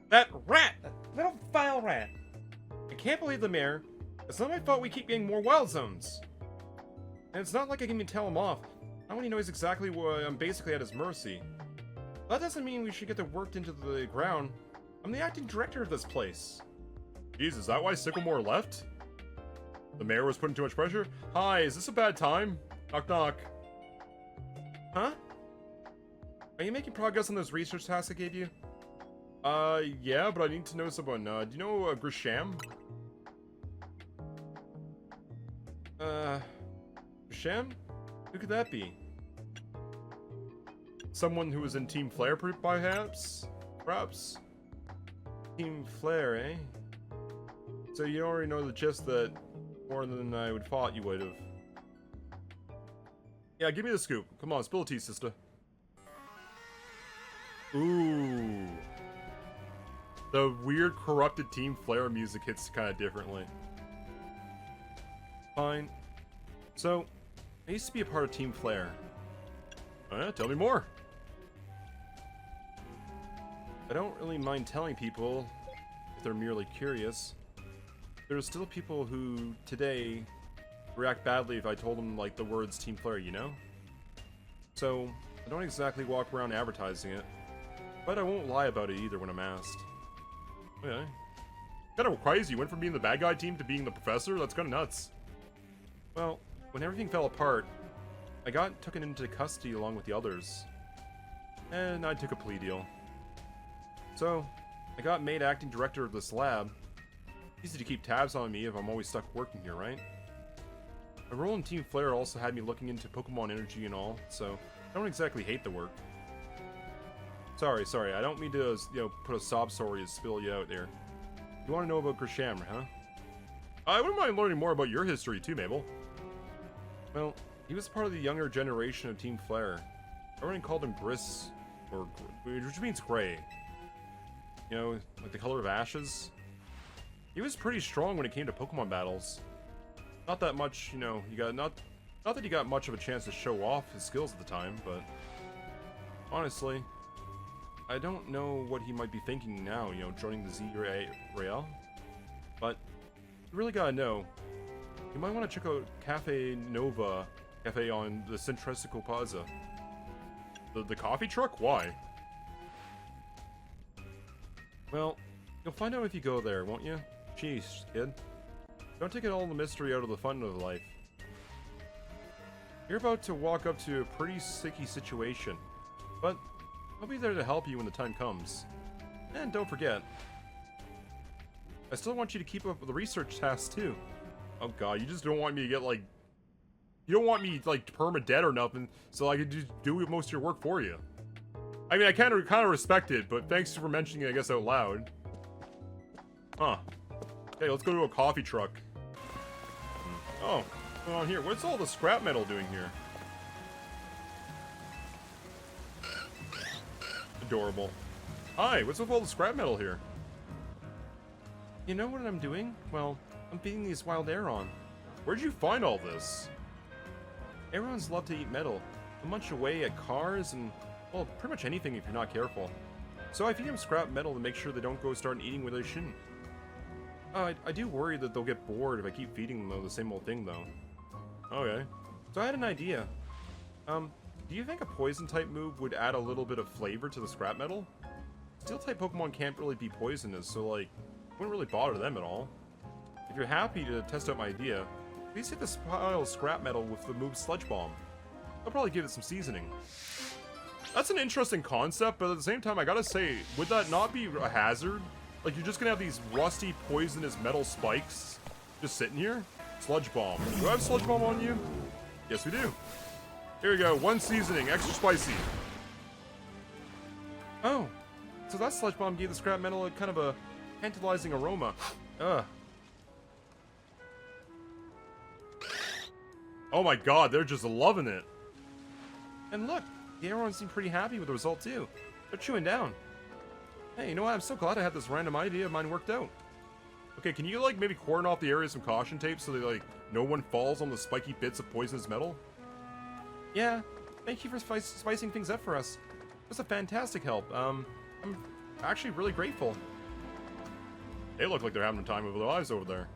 That rat! That little vile rat! I can't believe the mayor. It's not my fault we keep getting more wild zones. And it's not like I can even tell him off. Not when he knows exactly what I'm basically at his mercy. That doesn't mean we should get them worked into the ground. I'm the acting director of this place. Jeez, is that why Sycamore left? The mayor was putting too much pressure? Hi, is this a bad time? Knock knock. Huh? Are you making progress on those research tasks I gave you? Yeah, but I need to know someone. Do you know Grisham? Grisham? Who could that be? Someone who was in Team Flare, perhaps? Perhaps? Team Flare, eh? So you already know the gist that more than I would thought you would have. Yeah, give me the scoop. Come on, spill the tea, sister. Ooh. The weird, corrupted Team Flare music hits kind of differently. Fine. So, I used to be a part of Team Flare. Tell me more. I don't really mind telling people if they're merely curious. There are still people who, today, react badly if I told them, like, the words Team Flare, you know? So, I don't exactly walk around advertising it. But I won't lie about it either when I'm asked. Okay. Kind of crazy. You went from being the bad guy team to being the professor? That's kind of nuts. Well, when everything fell apart, I got taken into custody along with the others. And I took a plea deal. So, I got made acting director of this lab. Easy to keep tabs on me if I'm always stuck working here, right? My role in Team Flare also had me looking into Pokemon energy and all, so I don't exactly hate the work. Sorry, I don't mean to, put a sob story to spill you out there. You want to know about Grisham, huh? I wouldn't mind learning more about your history too, Mabel. Well, he was part of the younger generation of Team Flare. Everyone called him Gris, which means gray. You know, like the color of ashes. He was pretty strong when it came to Pokemon battles. Not that much, not that he got much of a chance to show off his skills at the time, but honestly, I don't know what he might be thinking now, joining the Z-Rail. But you really gotta know, you might want to check out Cafe Nova Cafe on the Centresico Plaza. The coffee truck? Why? Well, you'll find out if you go there, won't you? Jeez, kid. Don't take it all the mystery out of the fun of life. You're about to walk up to a pretty sticky situation, but I'll be there to help you when the time comes. And don't forget, I still want you to keep up with the research tasks too. Oh god, you just don't want me to get like... You don't want me like perma-dead or nothing, so I can just do most of your work for you. I mean, I kind of respect it, but thanks for mentioning it, I guess, out loud. Huh. Okay, let's go to a coffee truck. Oh, what's going on here? What's all the scrap metal doing here? Adorable. Hi, what's with all the scrap metal here? You know what I'm doing? Well, I'm feeding these wild Aron. Where'd you find all this? Arons love to eat metal. They munch away at cars and, well, pretty much anything if you're not careful. So I feed them scrap metal to make sure they don't go start eating where they shouldn't. I do worry that they'll get bored if I keep feeding them the same old thing, though. Okay. So I had an idea. Do you think a poison-type move would add a little bit of flavor to the scrap metal? Steel-type Pokemon can't really be poisonous, so, like, wouldn't really bother them at all. If you're happy to test out my idea, please hit this pile of scrap metal with the move Sludge Bomb. I'll probably give it some seasoning. That's an interesting concept, but at the same time, I gotta say, would that not be a hazard? Like, you're just gonna have these rusty, poisonous metal spikes just sitting here? Sludge Bomb. Do I have Sludge Bomb on you? Yes, we do. Here we go. One seasoning. Extra spicy. Oh. So that Sludge Bomb gave the scrap metal a kind of a tantalizing aroma. Ugh. Oh my god, they're just loving it. And look, the Aron seem pretty happy with the result too. They're chewing down. Hey, you know what? I'm so glad I had this random idea of mine worked out. Okay, can you, like, maybe cordon off the area with some caution tape so that, like, no one falls on the spiky bits of poisonous metal? Yeah, thank you for spicing things up for us. It was a fantastic help. I'm actually really grateful. They look like they're having a time of their lives over there.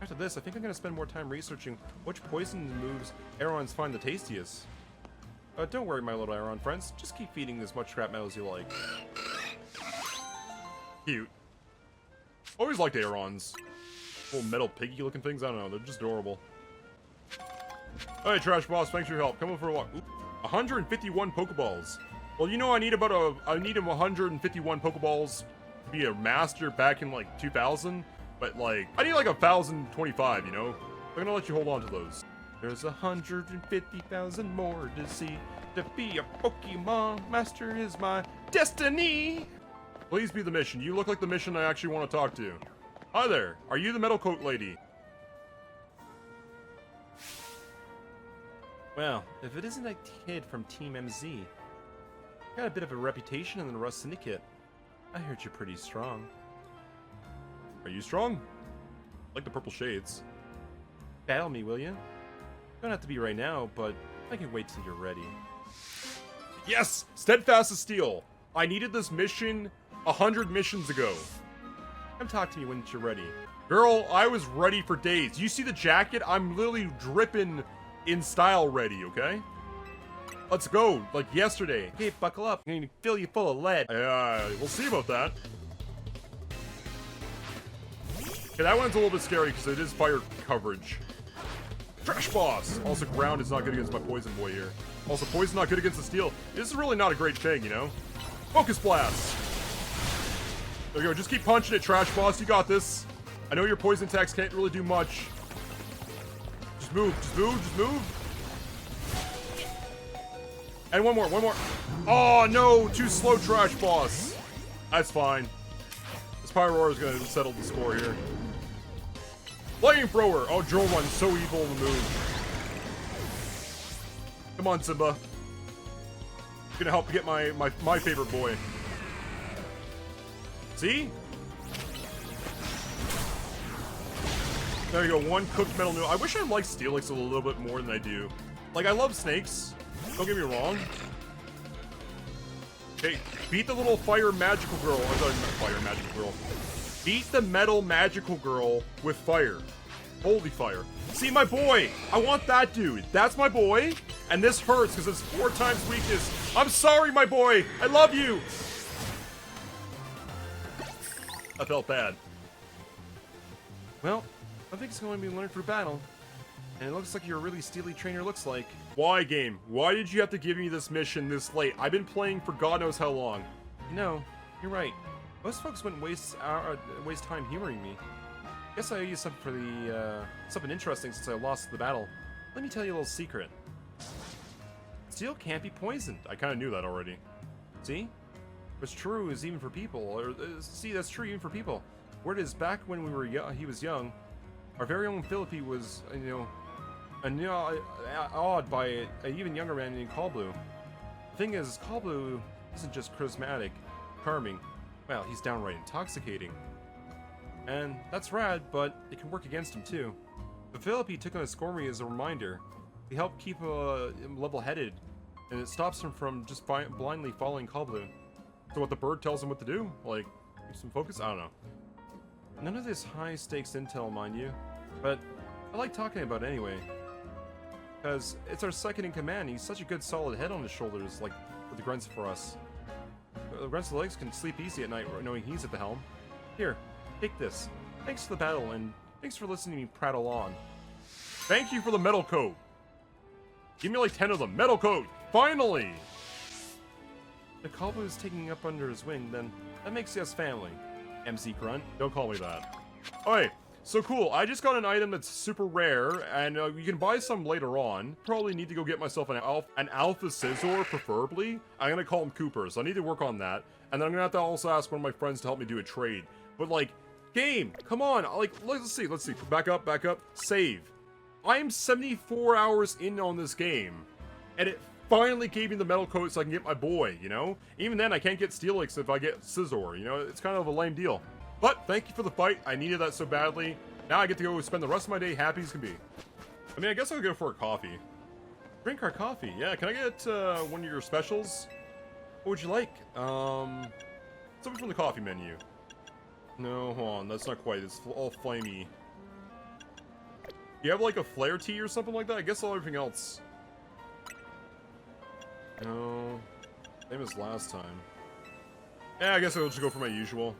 After this, I think I'm gonna spend more time researching which poison moves Aron's find the tastiest. Don't worry, my little Aron friends. Just keep feeding as much scrap metal as you like. Cute. Always liked Arons. Little metal piggy looking things. I don't know. They're just adorable. Hey, Trash Boss. Thanks for your help. Come over for a walk. Oop. 151 Pokeballs. Well, you know, I need 151 Pokeballs to be a master back in like 2000. But like, I need like 1,025. You know, I'm gonna let you hold on to those. There's 150,000 more to see. To be a Pokemon master is my destiny. Please be the mission. You look like the mission I actually want to talk to. Hi there. Are you the metal coat lady? Well, if it isn't a kid from Team MZ. Got a bit of a reputation in the Rust Syndicate. I heard you're pretty strong. Are you strong? I like the purple shades. Battle me, will you? Don't have to be right now, but I can wait till you're ready. Yes! Steadfast as steel! I needed this mission 100 missions ago. Come talk to me when you're ready. Girl, I was ready for days. You see the jacket? I'm literally dripping in style ready, okay? Let's go, like yesterday. Okay, buckle up. I'm gonna fill you full of lead. We'll see about that. Okay, that one's a little bit scary because it is fire coverage. Trash Boss! Also, ground is not good against my poison boy here. Also, poison not good against the steel. This is really not a great thing, you know? Focus Blast! There you go, just keep punching it, Trash Boss. You got this. I know your poison attacks can't really do much. Just move, just move, just move. And one more, one more. Oh, no, too slow, Trash Boss. That's fine. This Pyroar is going to settle the score here. Flamethrower! Oh, Drill Run's so evil in the move. Come on, Simba. Gonna help get my favorite boy. See? There you go, one cooked metal noodle. I wish I liked Steelix a little bit more than I do. Like, I love snakes. Don't get me wrong. Okay, beat the little fire magical girl. I thought fire magical girl. Beat the metal magical girl with fire. Holy fire. See, my boy! I want that dude. That's my boy. And this hurts because it's 4 times weakness. I'm sorry, my boy. I love you. I felt bad. Well, I think it's going to be learned for battle. And it looks like you're a really steely trainer looks like. Why, game? Why did you have to give me this mission this late? I've been playing for God knows how long. No, you're right. Most folks wouldn't waste time humoring me. Guess I owe you something for the, something interesting since I lost the battle. Let me tell you a little secret. Steel can't be poisoned. I kind of knew that already. See? What's true is even for people. Or, see, that's true even for people. Word is, back when we were he was young, our very own Philippi was, awed by an even younger man named Callblue. The thing is, Callblue isn't just charismatic, charming. Well, he's downright intoxicating. And that's rad, but it can work against him too. The Philippi took on a Scormy as a reminder. He helped keep him level-headed, and it stops him from just blindly following Callblue. So what the bird tells him what to do? Like, keep some focus? I don't know. None of this high-stakes intel, mind you, but I like talking about it anyway. Because it's our second in command. He's such a good solid head on his shoulders, like with the grunts for us. The grunts of the legs can sleep easy at night knowing he's at the helm. Here, take this. Thanks for the battle, and thanks for listening to me prattle on. Thank you for the metal coat. Give me like 10 of them. Metal coat! Finally! If Callblue is taking up under his wing, then that makes us family. MC Grunt. Don't call me that. Alright, so cool. I just got an item that's super rare, and you can buy some later on. Probably need to go get myself an Alpha Scizor, preferably. I'm gonna call him Cooper, so I need to work on that. And then I'm gonna have to also ask one of my friends to help me do a trade. But like, game, come on. Like, let's see. Back up. Save. I am 74 hours in on this game, and it finally gave me the metal coat so I can get my boy, you know? Even then, I can't get Steelix if I get Scizor, you know? It's kind of a lame deal. But, thank you for the fight. I needed that so badly. Now I get to go spend the rest of my day happy as can be. I mean, I guess I'll go for a coffee. Drink our coffee. Yeah, can I get one of your specials? What would you like? Something from the coffee menu. No, hold on. That's not quite. It's all flamey. You have like a flare tea or something like that? I guess all everything else. No. Same as last time. Yeah, I guess I'll just go for my usual.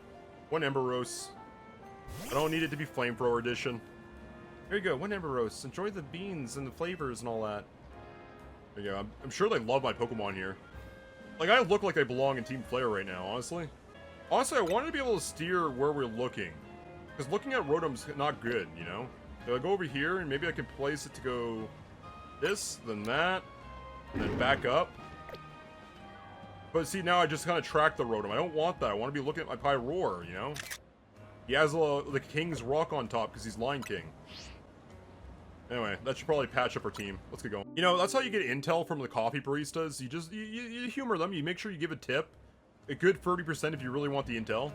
1 Ember Roast. I don't need it to be Flamethrower Edition. There you go, 1 Ember Roast. Enjoy the beans and the flavors and all that. There you go. I'm sure they love my Pokemon here. Like, I look like I belong in Team Flare right now, honestly. Honestly, I wanted to be able to steer where we're looking. Because looking at Rotom's not good, you know? So I go over here, and maybe I can place it to go this, then that, and then back up. But see, now I just kind of track the Rotom. I don't want that. I want to be looking at my Pyroar, you know? He has the King's Rock on top because he's Lion King. Anyway, that should probably patch up our team. Let's get going. You know, that's how you get intel from the coffee baristas. You humor them. You make sure you give a tip. A good 30% if you really want the intel.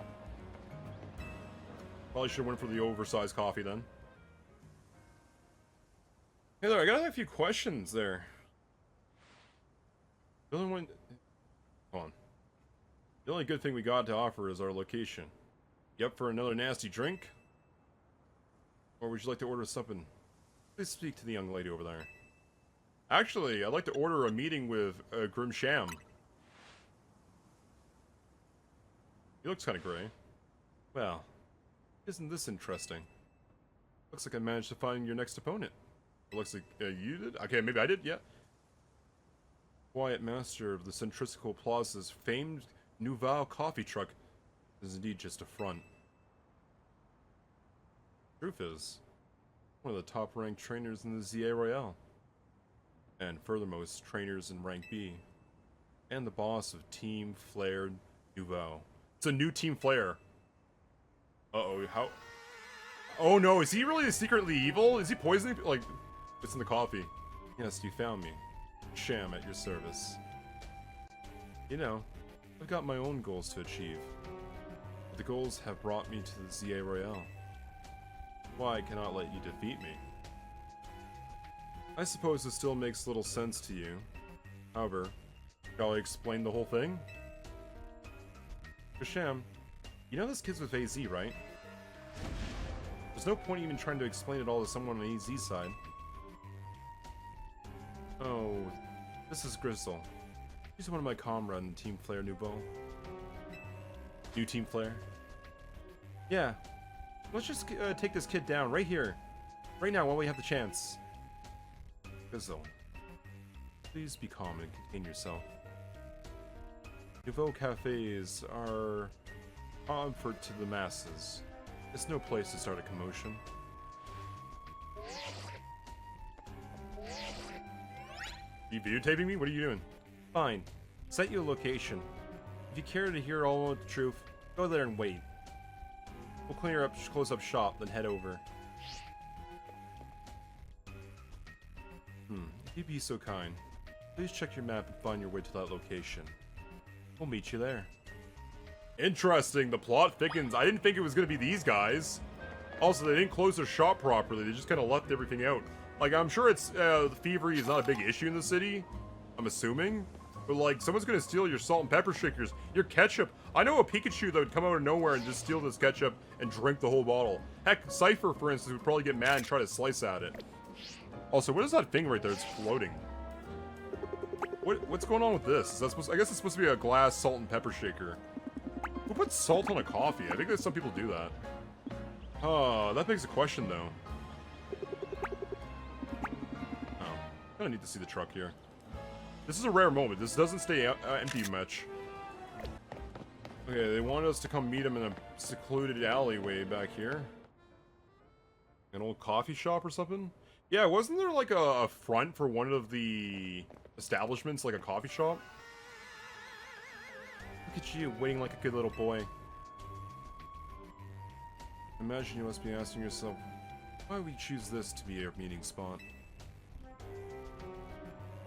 Probably should have went for the oversized coffee then. Hey there, I got a few questions there. The only one... Hold on. The only good thing we got to offer is our location. You up for another nasty drink? Or would you like to order something? Please speak to the young lady over there. Actually, I'd like to order a meeting with Grim Sham. He looks kind of gray. Well, isn't this interesting? Looks like I managed to find your next opponent. It looks like you did? Okay, maybe I did, yeah. Quiet master of the Centristical Plaza's famed Nouveau coffee truck is indeed just a front. Truth is, one of the top-ranked trainers in the ZA Royale. And furthermost, trainers in rank B. And the boss of Team Flare Nouveau. It's a new Team Flare. Uh-oh, how... Oh no, is he really secretly evil? Is he poisoning... Like, it's in the coffee. Yes, you found me. Sham at your service. You know, I've got my own goals to achieve. But the goals have brought me to the ZA Royale. Why I cannot let you defeat me? I suppose it still makes little sense to you. However, shall I explain the whole thing? Sham, you know this kid's with AZ, right? There's no point even trying to explain it all to someone on AZ's side. Oh, this is Griselle. She's one of my comrades in Team Flare Nouveau. New Team Flare? Yeah. Let's just take this kid down right here. Right now while we have the chance. Griselle, please be calm and contain yourself. Nouveau cafes are comfort to the masses. It's no place to start a commotion. You videotaping me? What are you doing? Fine. Set you a location. If you care to hear all of the truth, go there and wait. We'll close up shop, then head over. If you'd be so kind, please check your map and find your way to that location. We'll meet you there. Interesting, the plot thickens. I didn't think it was going to be these guys. Also, they didn't close their shop properly. They just kind of left everything out. Like, I'm sure it's, thievery is not a big issue in the city. I'm assuming. But, like, someone's going to steal your salt and pepper shakers. Your ketchup. I know a Pikachu that would come out of nowhere and just steal this ketchup and drink the whole bottle. Heck, Cypher, for instance, would probably get mad and try to slice at it. Also, what is that thing right there? It's floating. What's going on with this? Is that supposed? I guess it's supposed to be a glass salt and pepper shaker. Who puts salt on a coffee? I think that some people do that. Oh, that begs a question though. Oh, I don't need to see the truck here. This is a rare moment. This doesn't stay empty much. Okay, they wanted us to come meet them in a secluded alleyway back here. An old coffee shop or something? Yeah, wasn't there like a front for one of the establishments, like a coffee shop? Look at you, waiting like a good little boy. Imagine you must be asking yourself, why we choose this to be our meeting spot?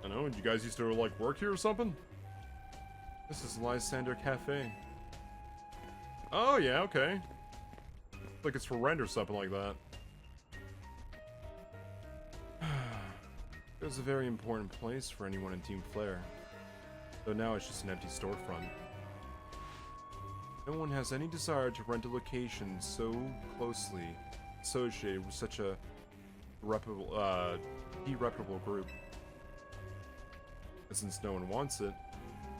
I don't know, you guys used to like work here or something? This is Lysandre Cafe. Oh yeah, okay. Like it's for rent or something like that. It was a very important place for anyone in Team Flare. Though now it's just an empty storefront. No one has any desire to rent a location so closely associated with such a irreparable group. And since no one wants it,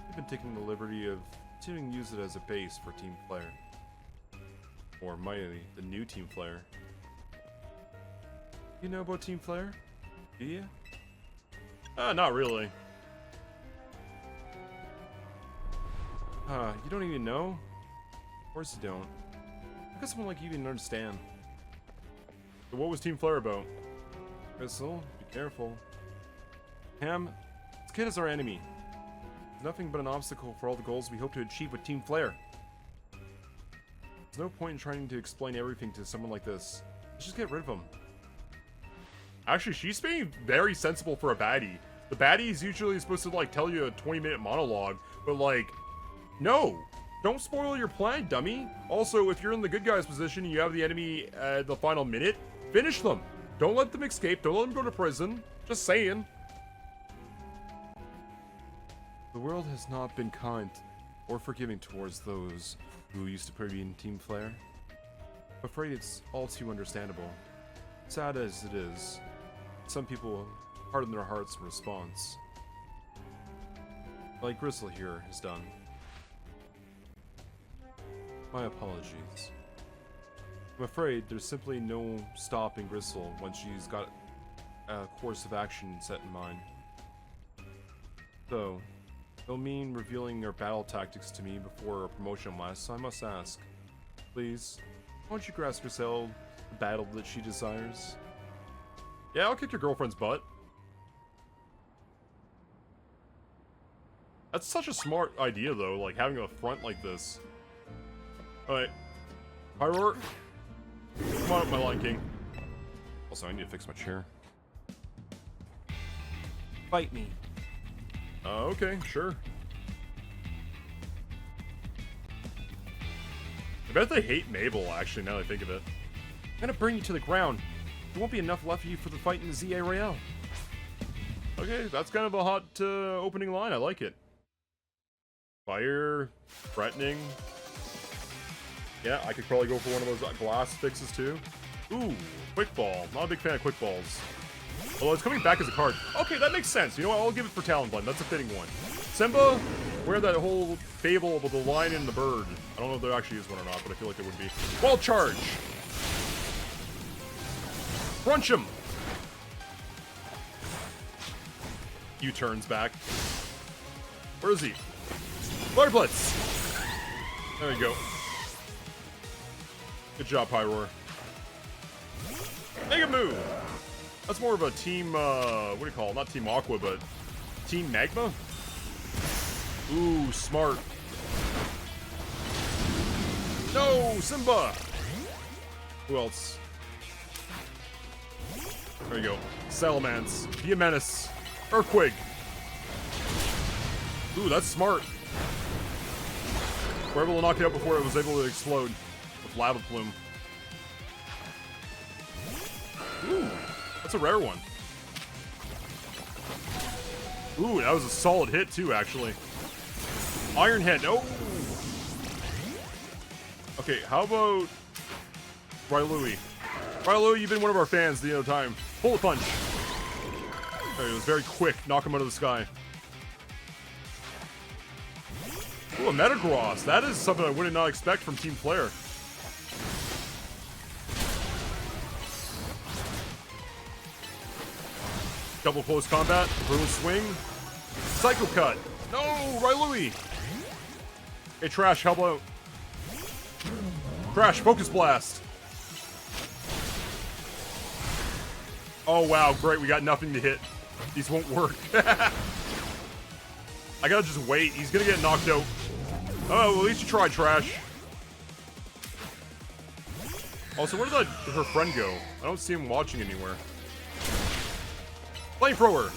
we've been taking the liberty of continuing to use it as a base for Team Flare. Or mighty, the new Team Flare. You know about Team Flare? Do you? Not really. You don't even know? Of course you don't. How could someone like you even understand? So what was Team Flare about? Griselle, be careful. Ham, this kid is our enemy. He's nothing but an obstacle for all the goals we hope to achieve with Team Flare. There's no point in trying to explain everything to someone like this. Let's just get rid of him. Actually, she's being very sensible for a baddie. The baddie is usually supposed to, like, tell you a 20-minute monologue, but, like, no! Don't spoil your plan, dummy! Also, if you're in the good guy's position and you have the enemy at the final minute, finish them! Don't let them escape, don't let them go to prison. Just saying. The world has not been kind or forgiving towards those who used to be in Team Flare. I'm afraid it's all too understandable. Sad as it is, some people harden their hearts in response. Like Griselle here has done. My apologies. I'm afraid there's simply no stopping Griselle once she's got a course of action set in mind. Though, it'll mean revealing her battle tactics to me before her promotion lasts, so I must ask. Please, why don't you grasp Griselle the battle that she desires? Yeah, I'll kick your girlfriend's butt. That's such a smart idea, though, like having a front like this. Alright. Pyroar. Come on up, my Lion King. Also, I need to fix my chair. Fight me. Okay, sure. I bet they hate Mabel, actually, now that I think of it. I'm gonna bring you to the ground. There won't be enough left for you for the fight in the ZA Royale. Okay, that's kind of a hot opening line. I like it. Fire, threatening. Yeah, I could probably go for one of those glass fixes too. Ooh, quick ball. Not a big fan of quick balls. Although it's coming back as a card. Okay, that makes sense. You know what? I'll give it for Talon Blend. That's a fitting one. Simba, where that whole fable about the lion and the bird. I don't know if there actually is one or not, but I feel like there would be. Wall charge. Crunch him. U-turns back. Where is he? Flare Blitz. There we go. Good job, Pyroar. Mega move. That's more of a team, what do you call it? Not Team Aqua, but Team Magma? Ooh, smart. No, Simba! Who else? There you go. Salamence. Be a menace. Earthquake. Ooh, that's smart. We're able to knock it out before it was able to explode with Lava Plume. Ooh. That's a rare one. Ooh, that was a solid hit too, actually. Iron Head. Oh. Okay, how about Rylui? Rylui, you've been one of our fans the other time. Pull a punch. Okay, it was very quick. Knock him out of the sky. Ooh, a Metagross. That is something I would not expect from Team Flare. Double close combat, brutal swing, Psycho Cut. No, Rylui. Hey, Trash, help out. Trash, Focus Blast. Oh wow, great, we got nothing to hit. These won't work. I gotta just wait. He's gonna get knocked out. Oh, well, at least you tried, Trash. Also, where did her friend go? I don't see him watching anywhere. Flamethrower!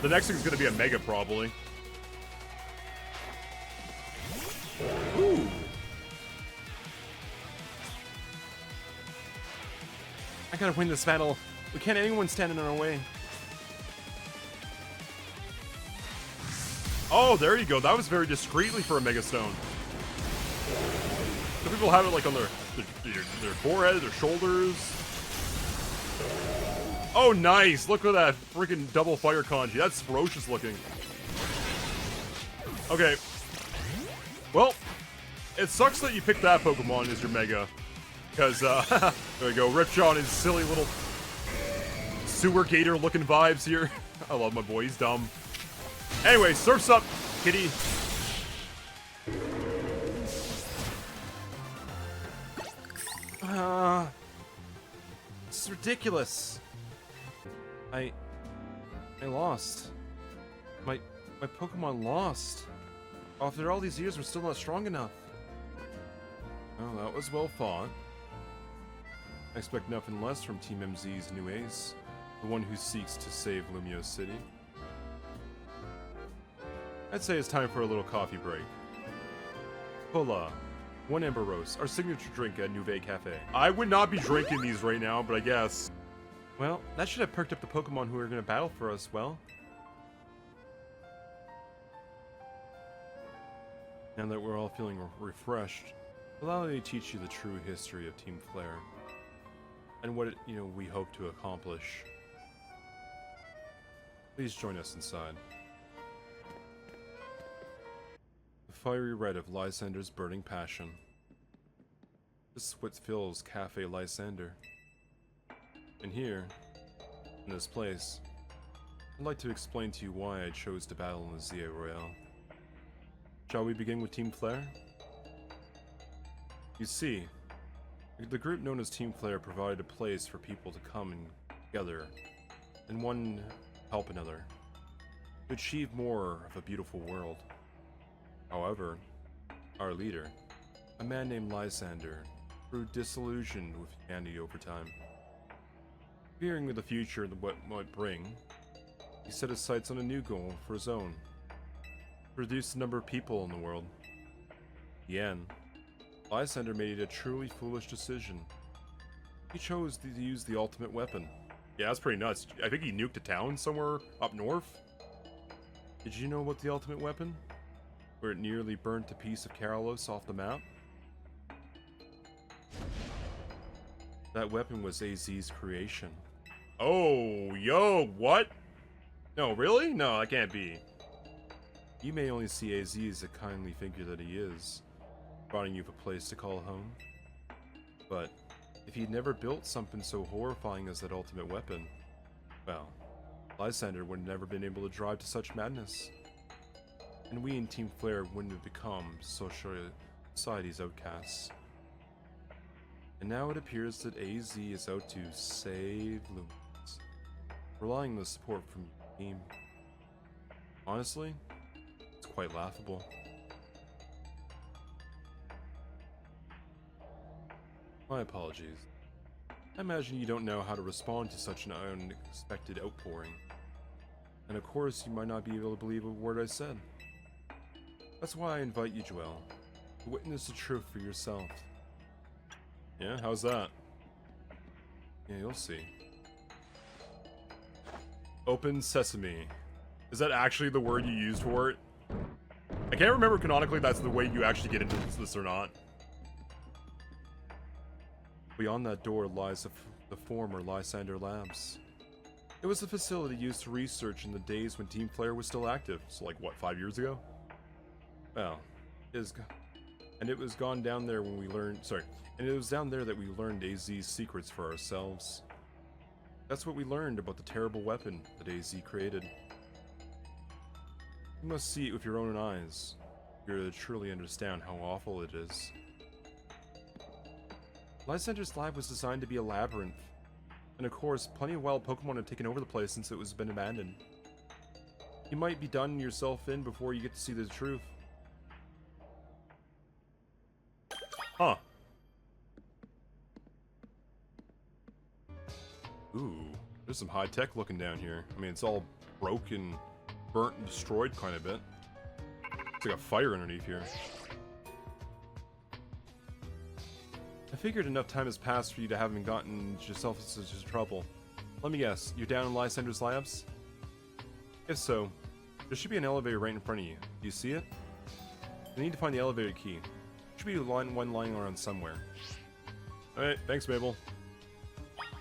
The next thing's gonna be a Mega, probably. Ooh! I gotta win this battle. We can't have anyone standing in our way. Oh, there you go. That was very discreetly for a Mega Stone. Some people have it like on their forehead, their shoulders. Oh, nice. Look at that freaking double fire kanji. That's ferocious looking. Okay. Well, it sucks that you picked that Pokemon as your Mega. Because, there we go. Ripjaw and his silly little sewer gator looking vibes here. I love my boy. He's dumb. Anyway, surf's up, kitty. This is ridiculous. I lost. My Pokemon lost. After all these years, we're still not strong enough. Oh, that was well fought. I expect nothing less from Team MZ's new ace, the one who seeks to save Lumiose City. I'd say it's time for a little coffee break. Hola. 1 Amber Roast, our signature drink at Nouvelle Cafe. I would not be drinking these right now, but I guess. Well, that should have perked up the Pokemon who are going to battle for us, well. Now that we're all feeling refreshed, allow me to teach you the true history of Team Flare. And what we hope to accomplish. Please join us inside. The fiery red of Lysandre's burning passion. This is what fills Cafe Lysandre. And here, in this place, I'd like to explain to you why I chose to battle in the ZA Royale. Shall we begin with Team Flare? You see, the group known as Team Flare provided a place for people to come together, and one help another, to achieve more of a beautiful world. However, our leader, a man named Lysandre, grew disillusioned with humanity over time. Fearing the future and what might bring, he set his sights on a new goal for his own: to reduce the number of people in the world. In the end, Lysandre made a truly foolish decision. He chose to use the ultimate weapon. Yeah, that's pretty nuts. I think he nuked a town somewhere up north. Did you know about the ultimate weapon? Where it nearly burnt a piece of Kalos off the map? That weapon was AZ's creation. Oh, yo, what? No, really? No, that can't be. You may only see AZ as a kindly figure that he is, providing you with a place to call home. But if he'd never built something so horrifying as that ultimate weapon, well, Lysandre would have never been able to drive to such madness. And we in Team Flare wouldn't have become society's outcasts. And now it appears that AZ is out to save Lumiose, relying on the support from your team. Honestly, it's quite laughable. My apologies. I imagine you don't know how to respond to such an unexpected outpouring. And of course, you might not be able to believe a word I said. That's why I invite you, Joelle, to witness the truth for yourself. Yeah, how's that? Yeah, you'll see. Open sesame. Is that actually the word you used for it? I can't remember canonically that's the way you actually get into this or not. Beyond that door lies the former Lysandre Labs. It was a facility used to research in the days when Team Flare was still active. So like, what, 5 years ago? Well, it was gone down there when we learned, and it was down there that we learned AZ's secrets for ourselves. That's what we learned about the terrible weapon that AZ created. You must see it with your own eyes, if you're to truly understand how awful it is. Lysandre's lab was designed to be a labyrinth, and of course, plenty of wild Pokemon have taken over the place since it was been abandoned. You might be done yourself in before you get to see the truth. Huh. Ooh, there's some high tech looking down here. I mean, it's all broken, burnt, and destroyed kind of bit. It's like a fire underneath here. I figured enough time has passed for you to haven't gotten yourself into trouble. Let me guess, you're down in Lysandre's labs? If so, there should be an elevator right in front of you. Do you see it? I need to find the elevator key. Should be one lying around somewhere. Alright, thanks, Mabel.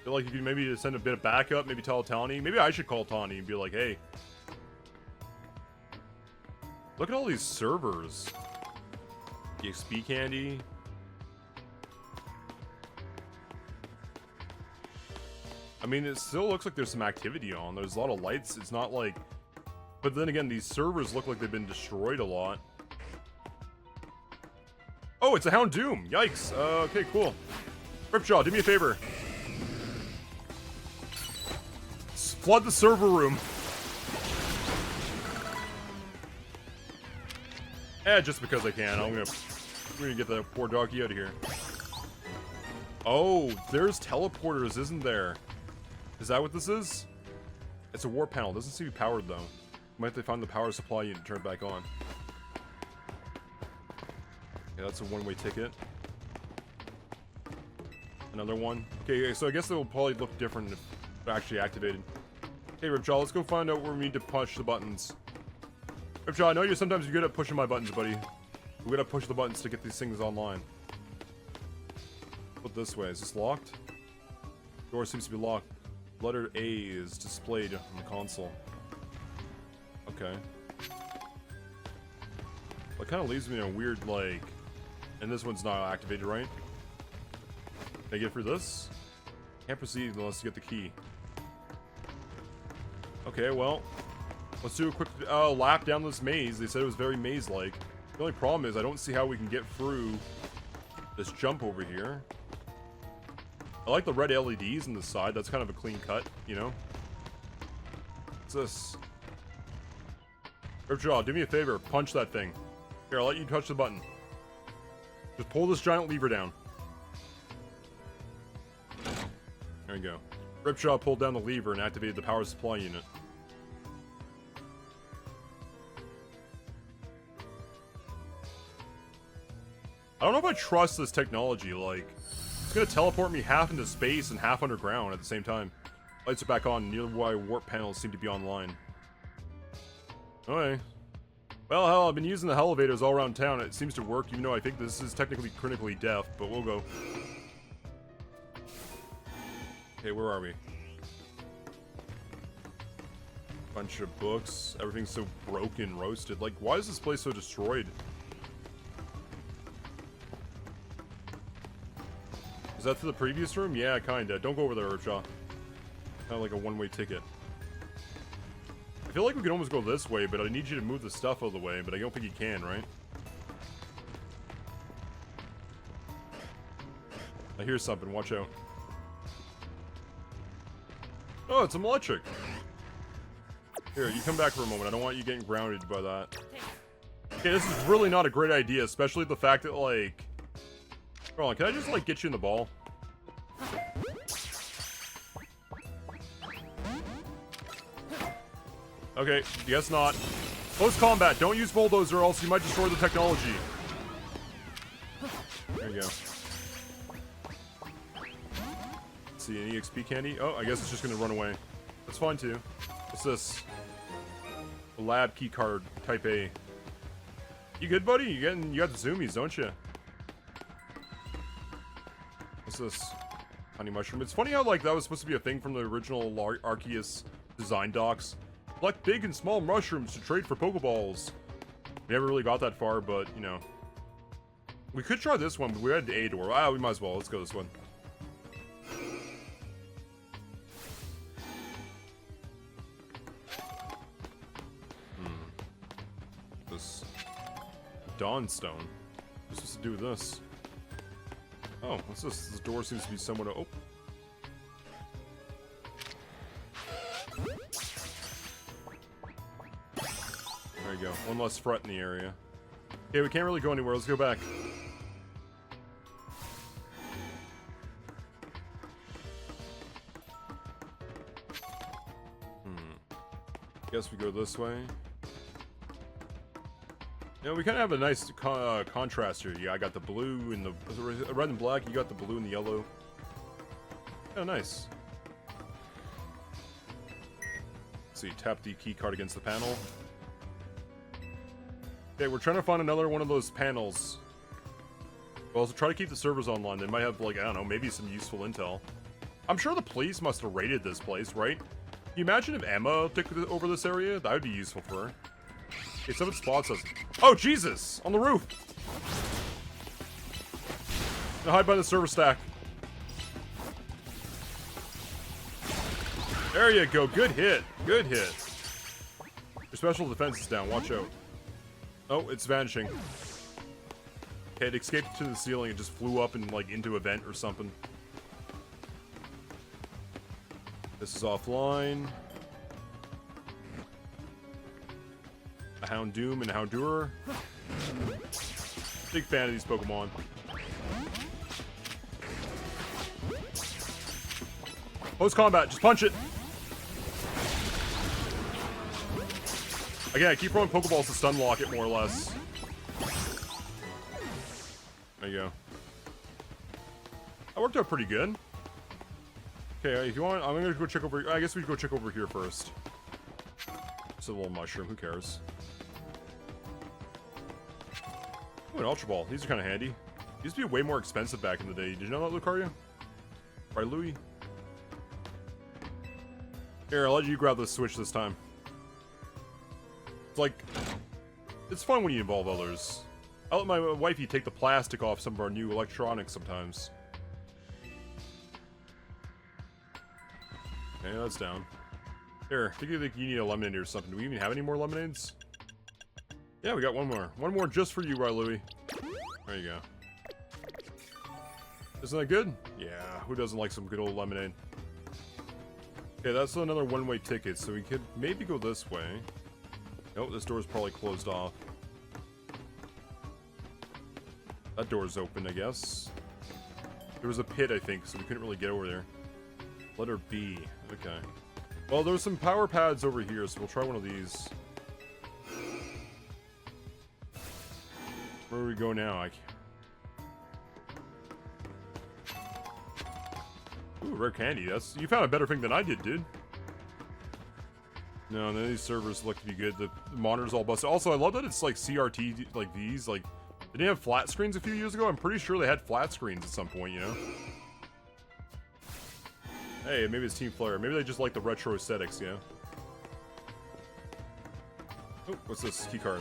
Feel like you could maybe send a bit of backup, maybe tell Tawny. Maybe I should call Tawny and be like, hey. Look at all these servers. EXP candy. I mean, it still looks like there's some activity on. There's a lot of lights. It's not like... But then again, these servers look like they've been destroyed a lot. Oh, it's a Houndoom. Yikes. Okay, cool. Ripjaw, do me a favor. Flood the server room. Just because I can. I'm gonna get the poor doggy out of here. Oh, there's teleporters, isn't there? Is that what this is? It's a warp panel. Doesn't seem to be powered, though. Might have to find the power supply unit and turn it back on. Yeah, that's a one-way ticket. Another one. Okay, so I guess it will probably look different if it actually activated. Hey, Ripjaw, let's go find out where we need to push the buttons. Ripjaw, I know sometimes you're good at pushing my buttons, buddy. We gotta push the buttons to get these things online. Put this way. Is this locked? Door seems to be locked. Letter A is displayed on the console. Okay. That kind of leaves me in a weird, like... And this one's not activated, right? Can I get through this? Can't proceed unless you get the key. Okay, well... Let's do a quick lap down this maze. They said it was very maze-like. The only problem is I don't see how we can get through this jump over here. I like the red LEDs on the side. That's kind of a clean cut, you know? What's this? Ripjaw, do me a favor. Punch that thing. Here, I'll let you touch the button. Just pull this giant lever down. There we go. Ripjaw pulled down the lever and activated the power supply unit. I don't know if I trust this technology, like... It's gonna teleport me half into space and half underground at the same time. Lights are back on, nearby warp panels seem to be online. Okay. Well, hell, I've been using the elevators all around town. It seems to work, even though I think this is technically critically deaf, but we'll go. Okay, where are we? Bunch of books. Everything's so broken, roasted. Like, why is this place so destroyed? Is that to the previous room? Yeah, kinda. Don't go over there, Ripjaw. Kind of like a one-way ticket. I feel like we can almost go this way, but I need you to move the stuff out of the way, but I don't think you can, right? I hear something. Watch out. Oh, it's electric. Here, you come back for a moment. I don't want you getting grounded by that. Okay, this is really not a great idea, especially the fact that, like... Hold on, can I just, like, get you in the ball? Okay, guess not. Close combat. Don't use bulldozer, or else you might destroy the technology. There you go. Let's see, an EXP candy? Oh, I guess it's just gonna run away. That's fine, too. What's this? A lab key card, type A. You good, buddy? You got the zoomies, don't you? What's this? Honey mushroom. It's funny how, like, that was supposed to be a thing from the original Arceus design docs. Collect big and small mushrooms to trade for Pokeballs. We never really got that far, but, you know. We could try this one, but we had the A door. Ah, we might as well. Let's go this one. This Dawnstone. What's supposed to do with this? Oh, what's this? This door seems to be somewhat open. There you go. One less threat in the area. Okay, we can't really go anywhere. Let's go back. Guess we go this way. You know, we kind of have a nice contrast here. Yeah, I got the blue and the red and black. You got the blue and the yellow. Oh, nice. So you tap the key card against the panel. Okay, we're trying to find another one of those panels. We'll also try to keep the servers online. They might have, like, I don't know, maybe some useful intel. I'm sure the police must have raided this place, right? Can you imagine if Emma took over this area? That would be useful for her. Okay, someone spots us. Oh, Jesus! On the roof! Now hide by the server stack. There you go. Good hit. Good hit. Your special defense is down. Watch out. Oh, it's vanishing. Okay, it escaped to the ceiling and just flew up and, like, into a vent or something. This is offline. A Houndoom and a Houndour. Big fan of these Pokemon. Post combat, just punch it. Again, I keep throwing Pokeballs to stun lock it more or less. There you go. That worked out pretty good. Okay, if you want, I'm gonna go check over. I guess we should go check over here first. Just a little mushroom. Who cares? Oh, an Ultra Ball. These are kind of handy. These used to be way more expensive back in the day. Did you know that, Lucario? Right, Louis? Here, I'll let you grab the Switch this time. It's like, it's fun when you involve others. I let my wifey take the plastic off some of our new electronics sometimes. Okay, that's down. Here, I think you need a lemonade or something. Do we even have any more lemonades? Yeah, we got one more. One more just for you, right, Louie? There you go. Isn't that good? Yeah, who doesn't like some good old lemonade? Okay, that's another one-way ticket, so we could maybe go this way. Nope, this door's probably closed off. That door's open, I guess. There was a pit, I think, so we couldn't really get over there. Letter B. Okay. Well, there's some power pads over here, so we'll try one of these. Where do we go now? Ooh, rare candy. You found a better thing than I did, dude. No, none of these servers look to be good. The monitor's all busted. Also, I love that it's like CRT, like these. Like, they didn't have flat screens a few years ago. I'm pretty sure they had flat screens at some point, you know? Hey, maybe it's Team Flare. Maybe they just like the retro aesthetics, you know? Oh, what's this? Key card.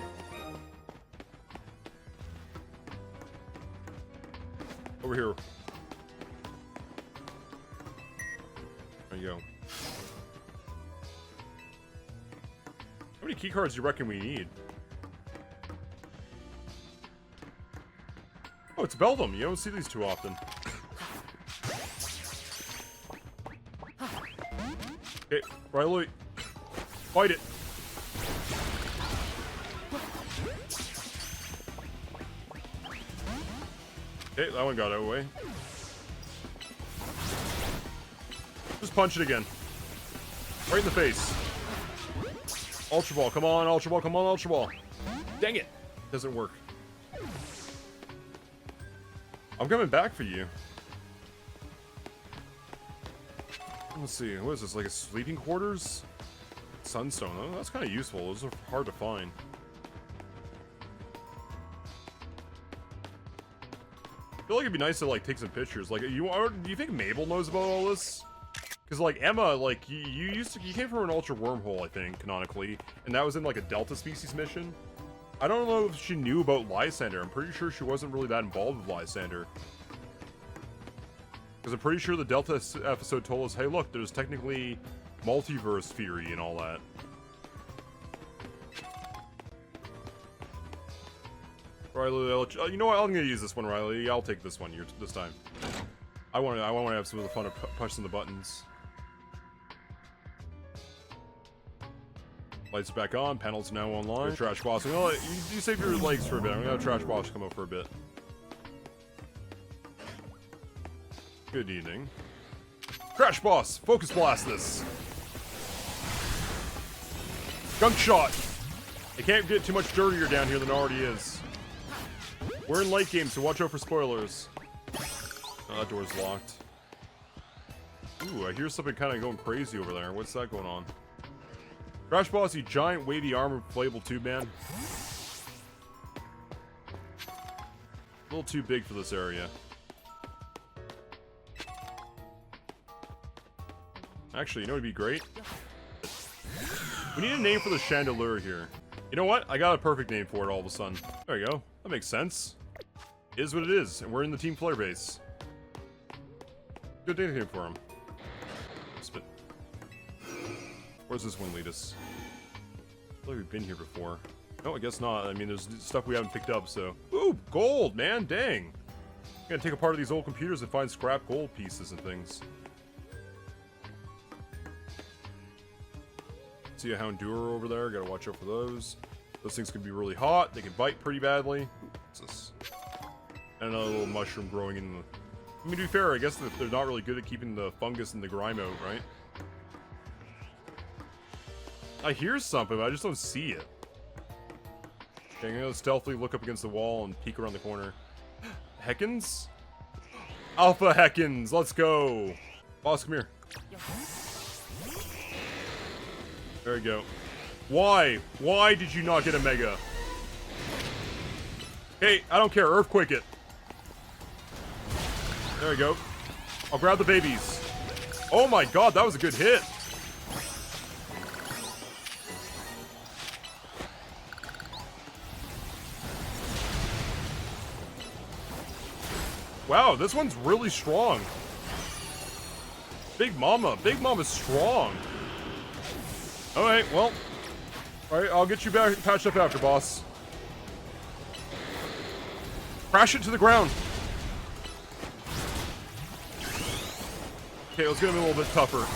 Over here. There you go. How many key cards do you reckon we need? Oh, it's Beldum. You don't see these too often. Okay, Riley. Fight it. Okay, that one got out of the way. Just punch it again. Right in the face. Ultra Ball, come on, Ultra Ball, come on, Ultra Ball. Dang it. Doesn't work. I'm coming back for you. Let's see, what is this, like a sleeping quarters? Sunstone, oh, that's kind of useful. Those are hard to find. I feel like it'd be nice to, like, take some pictures. Like, do you think Mabel knows about all this? Because, like, Emma, like, you came from an Ultra Wormhole, I think, canonically, and that was in, like, a Delta Species mission. I don't know if she knew about Lysandre. I'm pretty sure she wasn't really that involved with Lysandre. Because I'm pretty sure the Delta episode told us, hey, look, there's technically multiverse theory and all that. Riley, you know what? I'm gonna use this one, Riley. I'll take this one this time. I want to have some of the fun of pushing the buttons. Lights back on. Panels now online. Trash boss. You save your legs for a bit. I'm gonna have Trash boss come up for a bit. Good evening. Crash Boss! Focus Blast this! Gunk Shot! It can't get too much dirtier down here than it already is. We're in late game, so watch out for spoilers. Oh, that door's locked. Ooh, I hear something kind of going crazy over there. What's that going on? Crash Boss, you giant wavy armored inflatable tube man. little too big for this area. Actually, you know what would be great? We need a name for the chandelier here. You know what? I got a perfect name for it all of a sudden. There you go. That makes sense. It is what it is, and we're in the Team Flare base. Good name for him. Spit. Where's this one lead us? I feel like we've been here before. No, I guess not. I mean, there's stuff we haven't picked up, so... Ooh, gold, man, dang! I'm gonna take apart of these old computers and find scrap gold pieces and things. See a Houndour over there, gotta watch out for those. Those things can be really hot, they can bite pretty badly. What's this? And another little mushroom growing in the... I mean, to be fair, I guess that they're not really good at keeping the fungus and the grime out, right? I hear something, but I just don't see it. Okay, I'm gonna stealthily look up against the wall and peek around the corner. Heckens? Alpha Heckens, let's go! Boss, come here. There we go. Why? Why did you not get a Mega? Hey, I don't care, Earthquake it. There we go. I'll grab the babies. Oh my god, that was a good hit. Wow, this one's really strong. Big Mama's strong. Alright, well. Alright, I'll get you back patched up after, boss. Crash it to the ground. Okay, let's get him a little bit tougher.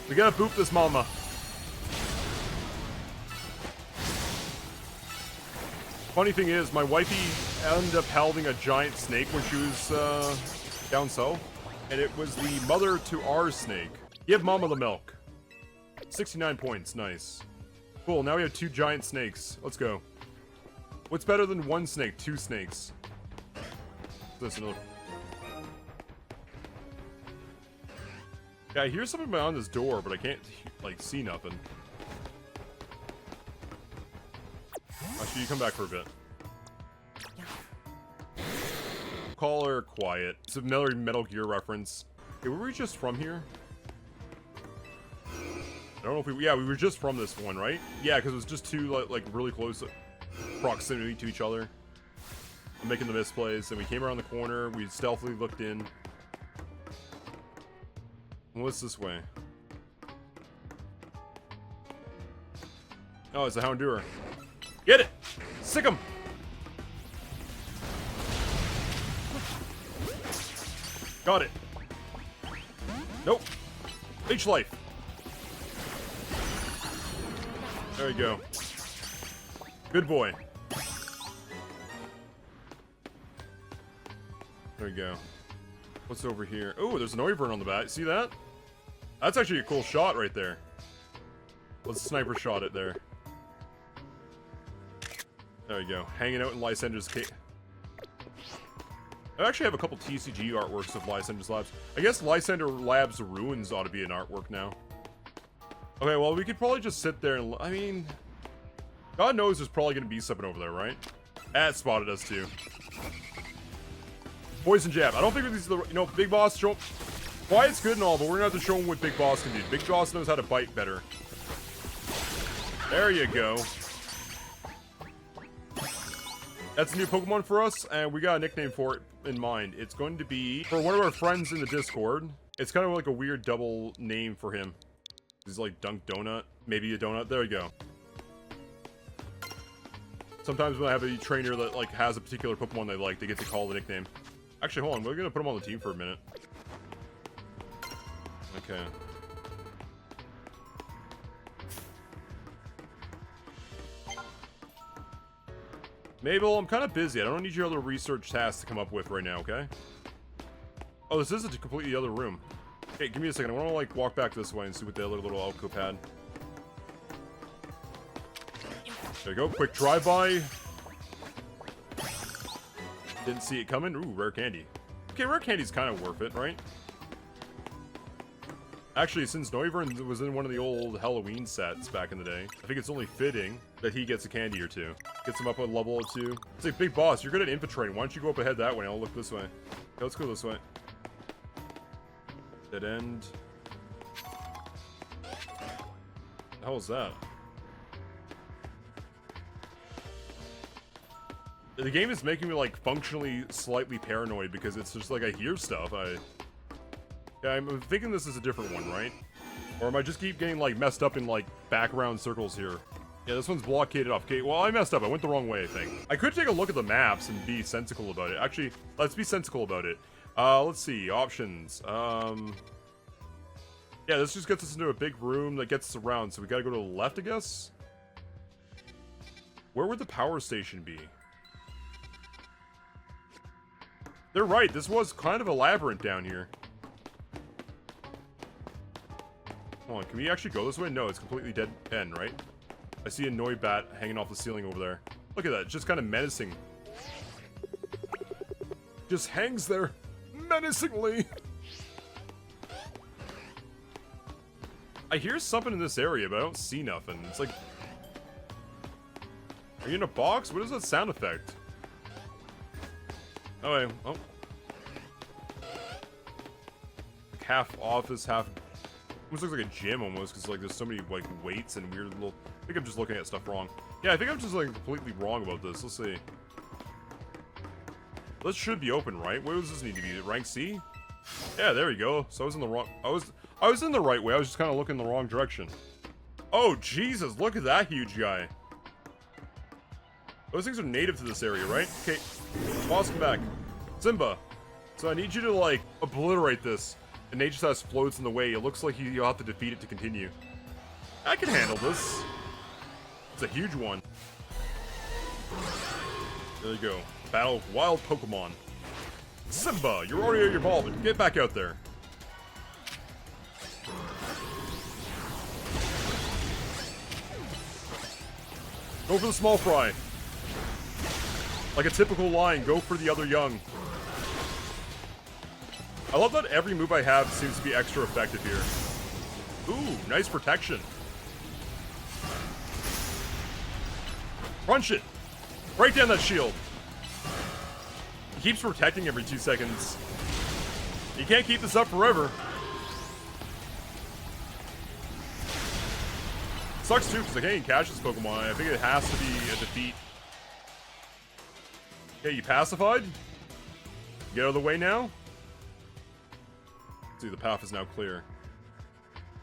We gotta boop this mama. Funny thing is, my wifey ended up holding a giant snake when she was down south. And it was the mother to our snake. Give mama the milk. 69 points, nice. Cool, now we have 2 giant snakes. Let's go. What's better than 1 snake? 2 snakes. Listen, look. Yeah, I hear something behind this door, but I can't, like, see nothing. Actually, you come back for a bit. Call her quiet. It's another Metal Gear reference. Okay, were we just from here? I don't know if we... Yeah, we were just from this one, right? Yeah, because it was just 2, like really close proximity to each other. I'm making the misplays. And we came around the corner. We stealthily looked in. What's this way? Oh, it's a Houndour. Get it! Sick him! Got it. Nope. H-Life. There you go. Good boy. There you go. What's over here? Oh, there's an Wyvern on the back. See that? That's actually a cool shot right there. Let's sniper shot it there. There you go. Hanging out in Lysandre's cave. I actually have a couple TCG artworks of Lysandre's Labs. I guess Lysandre Labs Ruins ought to be an artwork now. Okay, well, we could probably just sit there and... I mean... God knows there's probably going to be something over there, right? That spotted us, too. Poison Jab. I don't think these are the... You know, Big Boss, show... Quiet's good and all, but we're going to have to show him what Big Boss can do. Big Boss knows how to bite better. There you go. That's a new Pokemon for us, and we got a nickname for it in mind. It's going to be, for one of our friends in the Discord, it's kind of like a weird double name for him. He's like Dunk Donut, maybe a donut. There you go. Sometimes when I have a trainer that like has a particular Pokemon they like, they get to call the nickname. Actually, hold on, we're gonna put him on the team for a minute. Okay. Mabel, I'm kind of busy. I don't need your other research tasks to come up with right now, okay? Oh, this is a completely other room. Okay, give me a second. I want to, like, walk back this way and see what the other little alcove had. There you go. Quick drive-by. Didn't see it coming. Ooh, rare candy. Okay, rare candy's kind of worth it, right? Actually, since Wyvern was in one of the old Halloween sets back in the day, I think it's only fitting that he gets a candy or 2. Gets him up a level or two. It's like, big boss, you're good at infiltrating. Why don't you go up ahead that way? I'll look this way. Okay, let's go this way. Dead end. The hell is that? The game is making me, like, functionally slightly paranoid because it's just like I hear stuff. Yeah, I'm thinking this is a different one, right? Or am I just keep getting, like, messed up in, like, background circles here? Yeah, this one's blockaded off. Okay, well, I messed up. I went the wrong way, I think. I could take a look at the maps and be sensical about it. Actually, let's be sensical about it. Let's see. Options. Yeah, this just gets us into a big room that gets us around, so we gotta go to the left, I guess? Where would the power station be? They're right, this was kind of a labyrinth down here. Hold on, can we actually go this way? No, it's completely dead end, right? I see a Noibat hanging off the ceiling over there. Look at that, it's just kind of menacing. Just hangs there, menacingly. I hear something in this area, but I don't see nothing. It's like... Are you in a box? What is that sound effect? Oh, wait. Oh. Like half office, half... Almost looks like a gym, almost, because, like, there's so many, like, weights and weird little... I think I'm just looking at stuff wrong. Yeah, I think I'm just, like, completely wrong about this. Let's see. This should be open, right? Where does this need to be? Rank C? Yeah, there we go. So I was in the wrong... I was in the right way. I was just kind of looking in the wrong direction. Oh, Jesus. Look at that huge guy. Those things are native to this area, right? Okay. Boss, come back. Simba. So I need you to, like, obliterate this. And Nature Sass floats in the way. It looks like you'll have to defeat it to continue. I can handle this. It's a huge one. There you go. Battle of wild Pokemon. Simba, you're already evolved. Get back out there. Go for the small fry. Like a typical lion, go for the other young. I love that every move I have seems to be extra effective here. Ooh, nice protection. Crunch it. Break down that shield. He keeps protecting every 2 seconds. You can't keep this up forever. Sucks too, because I can't even catch this Pokemon. I think it has to be a defeat. Okay, you pacified? Get out of the way now? Let's see, the path is now clear.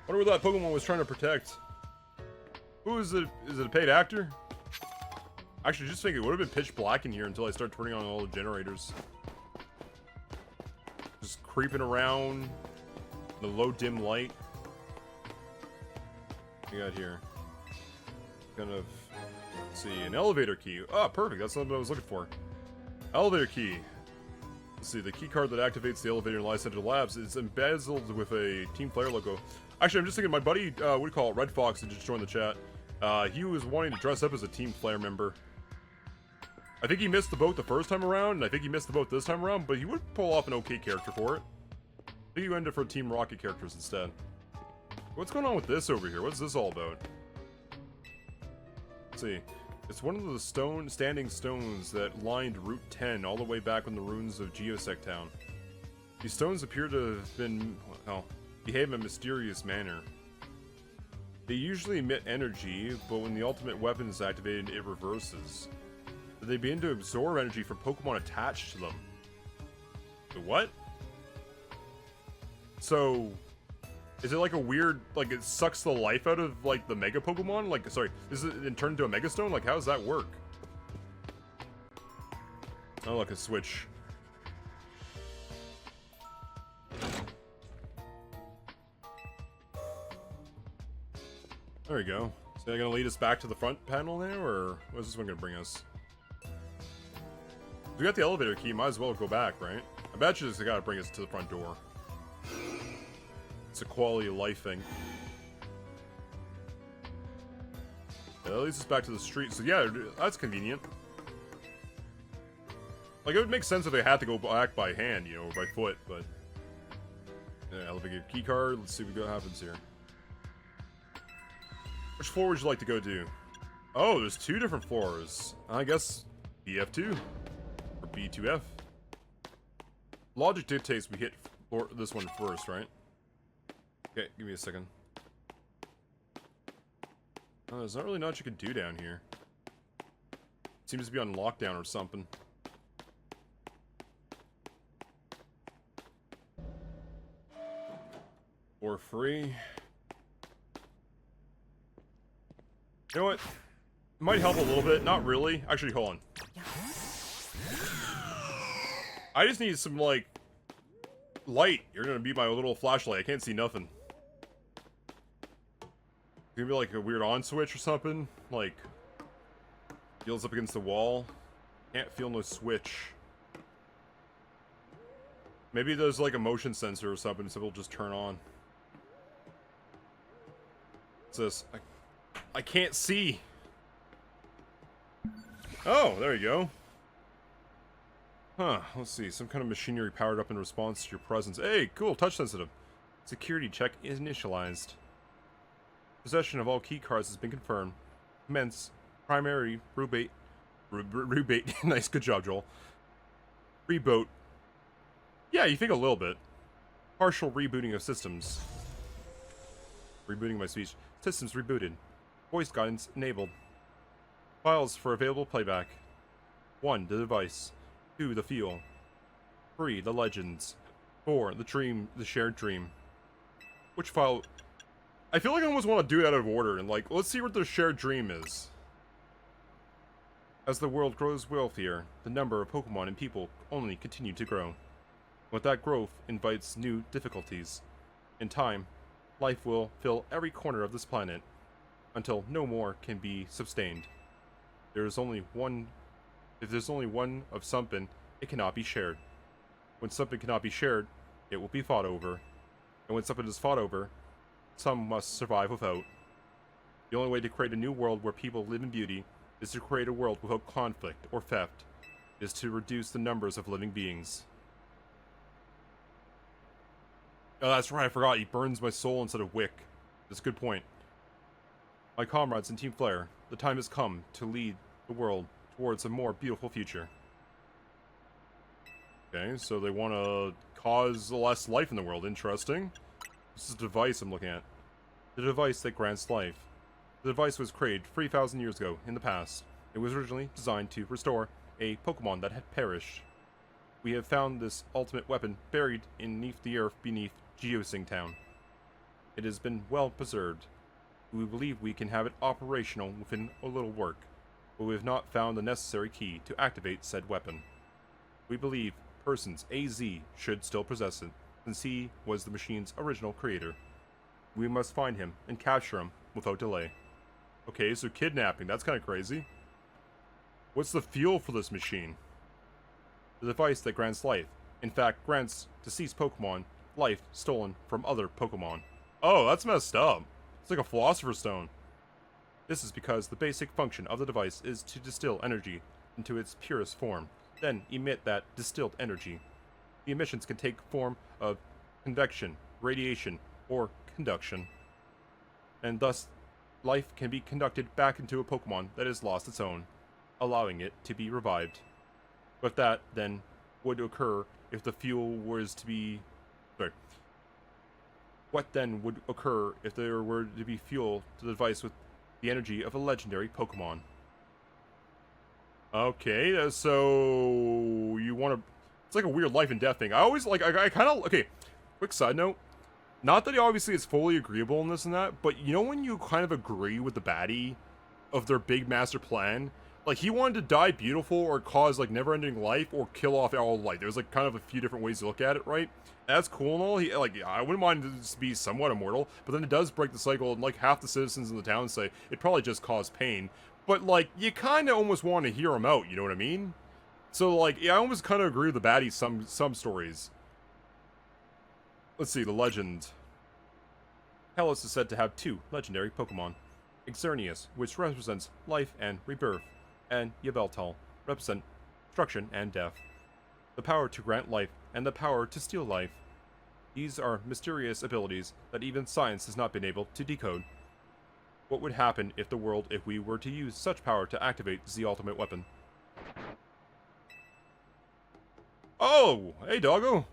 Wonder what that Pokemon was trying to protect. Who is it? Is it a paid actor? Actually, just think it would have been pitch black in here until I start turning on all the generators. Just creeping around the low dim light. What we got here? Kind of, let's see, an elevator key. Ah, perfect. That's what I was looking for. Elevator key. Let's see, the key card that activates the elevator in Lysandre Labs is embezzled with a Team Flare logo. Actually, I'm just thinking, my buddy, what do you call it, Red Fox, who just joined the chat. He was wanting to dress up as a Team Flare member. I think he missed the boat the first time around, and I think he missed the boat this time around, but he would pull off an okay character for it. I think he ended for Team Rocket characters instead. What's going on with this over here? What's this all about? Let's see. It's one of the standing stones that lined Route 10 all the way back on the ruins of Geosect Town. These stones appear to have been, well, behave in a mysterious manner. They usually emit energy, but when the ultimate weapon is activated, it reverses. They begin to absorb energy from Pokemon attached to them. What? So, is it like a weird, like it sucks the life out of like the Mega Pokemon? Like, sorry, is it turned into a Mega Stone? Like, how does that work? Oh, look, a switch. There we go. So they're gonna lead us back to the front panel now, or what's this one gonna bring us? We got the elevator key, might as well go back, right? I bet you this gotta bring us to the front door. It's a quality of life thing. Yeah, that leads us back to the street, so yeah, that's convenient. Like, it would make sense if they had to go back by hand, you know, or by foot, but... Yeah, elevator key card, let's see what happens here. Which floor would you like to go to? Oh, there's 2 different floors. I guess BF2 or B2F. Logic dictates we hit this one first, right? Okay, give me a second. Oh, there's not really much you can do down here. Seems to be on lockdown or something. For free. You know what? It might help a little bit. Not really. Actually, hold on. I just need some, like, light. You're gonna be my little flashlight. I can't see nothing. Gonna be like a weird on switch or something. Like, feels up against the wall. Can't feel no switch. Maybe there's like a motion sensor or something, so it'll just turn on. What's this? I can't see. Oh, there you go. Huh, let's see. Some kind of machinery powered up in response to your presence. Hey, cool, touch sensitive. Security check is initialized. Possession of all key cards has been confirmed. Commence primary reboot. Nice, good job, Joel. Reboot. Yeah, you think a little bit. Partial rebooting of systems. Rebooting my speech. Systems rebooted. Voice guidance enabled. Files for available playback. 1. The device. 2. The feel. 3. The legends. 4. The dream. The shared dream. Which file? I feel like I almost want to do it out of order and like, let's see what the shared dream is. As the world grows wealthier, the number of Pokemon and people only continue to grow. With that growth invites new difficulties. In time, life will fill every corner of this planet until no more can be sustained. There is only one. If there's only one of something, it cannot be shared. When something cannot be shared, it will be fought over. And when something is fought over, some must survive without. The only way to create a new world where people live in beauty is to create a world without conflict or theft. Is to reduce the numbers of living beings. Oh, that's right, I forgot. He burns my soul instead of wick. That's a good point. My comrades in Team Flare, the time has come to lead the world towards a more beautiful future. Okay, so they want to cause less life in the world. Interesting. This is the device I'm looking at. The device that grants life. The device was created 3,000 years ago in the past. It was originally designed to restore a Pokemon that had perished. We have found this ultimate weapon buried beneath the earth beneath Geosing Town. It has been well preserved. We believe we can have it operational within a little work, but we have not found the necessary key to activate said weapon. We believe Persons AZ should still possess it, since he was the machine's original creator. We must find him and capture him without delay. Okay, so kidnapping, that's kind of crazy. What's the fuel for this machine? The device that grants life. In fact, grants deceased Pokemon life stolen from other Pokemon. Oh, that's messed up. It's like a Philosopher's Stone. This is because the basic function of the device is to distill energy into its purest form, then emit that distilled energy. The emissions can take form of convection, radiation, or conduction. And thus, life can be conducted back into a Pokemon that has lost its own, allowing it to be revived. But that, then, would occur if the fuel was to be... Sorry. What then would occur if there were to be fuel to the device with the energy of a legendary Pokemon? Okay, so... you want to... It's like a weird life and death thing. I always, like, I kind of... Okay, quick side note. Not that obviously it's fully agreeable in this and that, but you know when you kind of agree with the baddie of their big master plan? Like, he wanted to die beautiful or cause, like, never-ending life or kill off all life. There's, like, kind of a few different ways to look at it, right? That's cool and all. He, like, I wouldn't mind to be somewhat immortal, but then it does break the cycle, and, like, half the citizens in the town say it probably just caused pain. But, like, you kind of almost want to hear him out, you know what I mean? So, like, yeah, I almost kind of agree with the baddie some stories. Let's see, the legend. Palate is said to have 2 legendary Pokemon. Xerneas, which represents life and rebirth, and Yveltal, represent destruction and death. The power to grant life and the power to steal life. These are mysterious abilities that even science has not been able to decode. What would happen if we were to use such power to activate the ultimate weapon? Oh! Hey, doggo!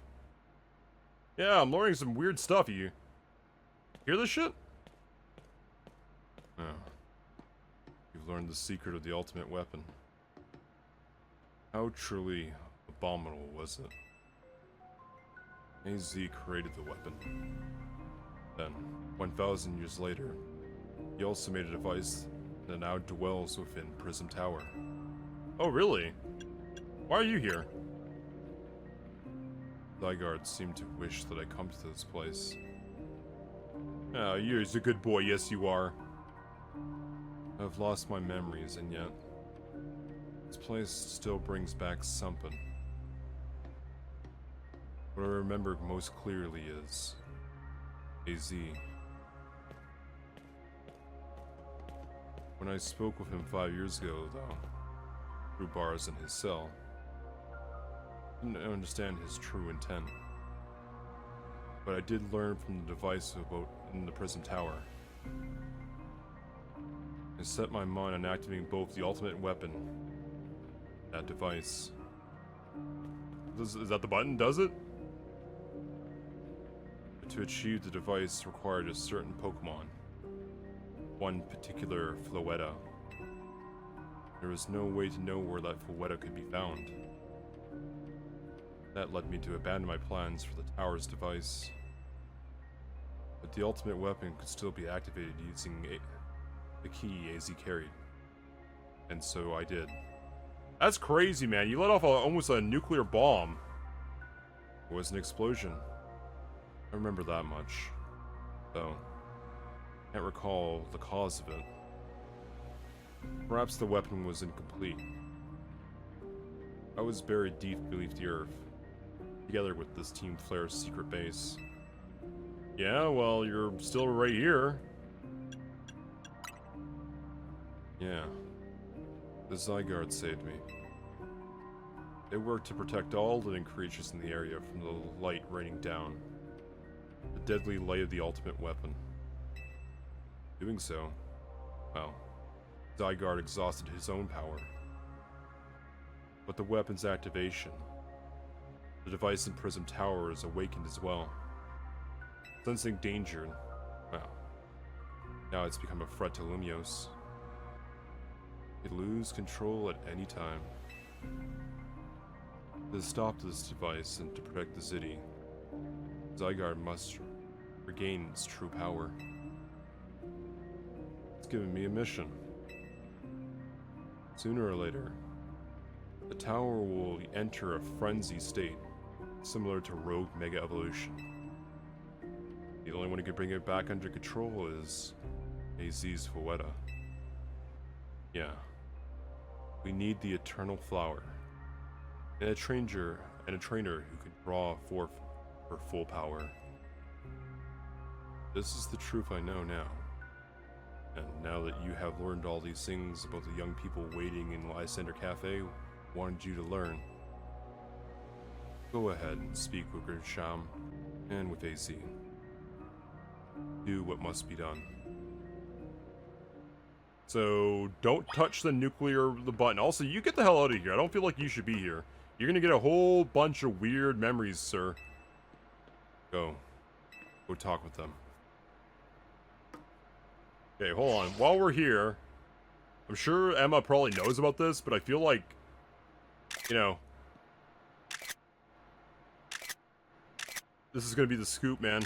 Yeah, I'm learning some weird stuff. You hear this shit? Oh. You've learned the secret of the ultimate weapon. How truly abominable was it? AZ created the weapon. Then, 1,000 years later, he also made a device that now dwells within Prism Tower. Oh, really? Why are you here? Zygarde seemed to wish that I come to this place. Ah, you're a good boy, yes you are. I've lost my memories, and yet this place still brings back something. What I remember most clearly is AZ. When I spoke with him 5 years ago, though, through bars in his cell, I didn't understand his true intent. But I did learn from the device about in the Prism Tower. I set my mind on activating both the ultimate weapon, that device. Is that the button? Does it? But to achieve the device required a certain Pokemon. One particular Floetta. There was no way to know where that Floetta could be found. That led me to abandon my plans for the tower's device. But the ultimate weapon could still be activated using the key AZ carried. And so I did. That's crazy, man. You let off almost a nuclear bomb. It was an explosion. I remember that much. Though, I can't recall the cause of it. Perhaps the weapon was incomplete. I was buried deep beneath the earth, together with this Team Flare's secret base. Yeah, well, you're still right here. Yeah. The Zygarde saved me. They worked to protect all living creatures in the area from the light raining down. The deadly light of the ultimate weapon. Doing so, well, Zygarde exhausted his own power. But the weapon's activation, the device in Prism Tower is awakened as well. Sensing danger, well, now it's become a threat to Lumiose. It could lose control at any time. To stop this device and to protect the city, Zygarde must regain its true power. It's given me a mission. Sooner or later, the tower will enter a frenzy state, similar to Rogue Mega Evolution. The only one who can bring it back under control is AZ's Floetta. Yeah. We need the Eternal Flower, and a trainer who can draw forth her full power. This is the truth I know now. And now that you have learned all these things about the young people waiting in Lysandre Cafe wanted you to learn, go ahead and speak with Griselle and with AZ. Do what must be done. So, don't touch the button. Also, you get the hell out of here. I don't feel like you should be here. You're gonna get a whole bunch of weird memories, sir. Go. Go talk with them. Okay, hold on. While we're here, I'm sure Emma probably knows about this, but I feel like, you know, this is gonna be the scoop, man.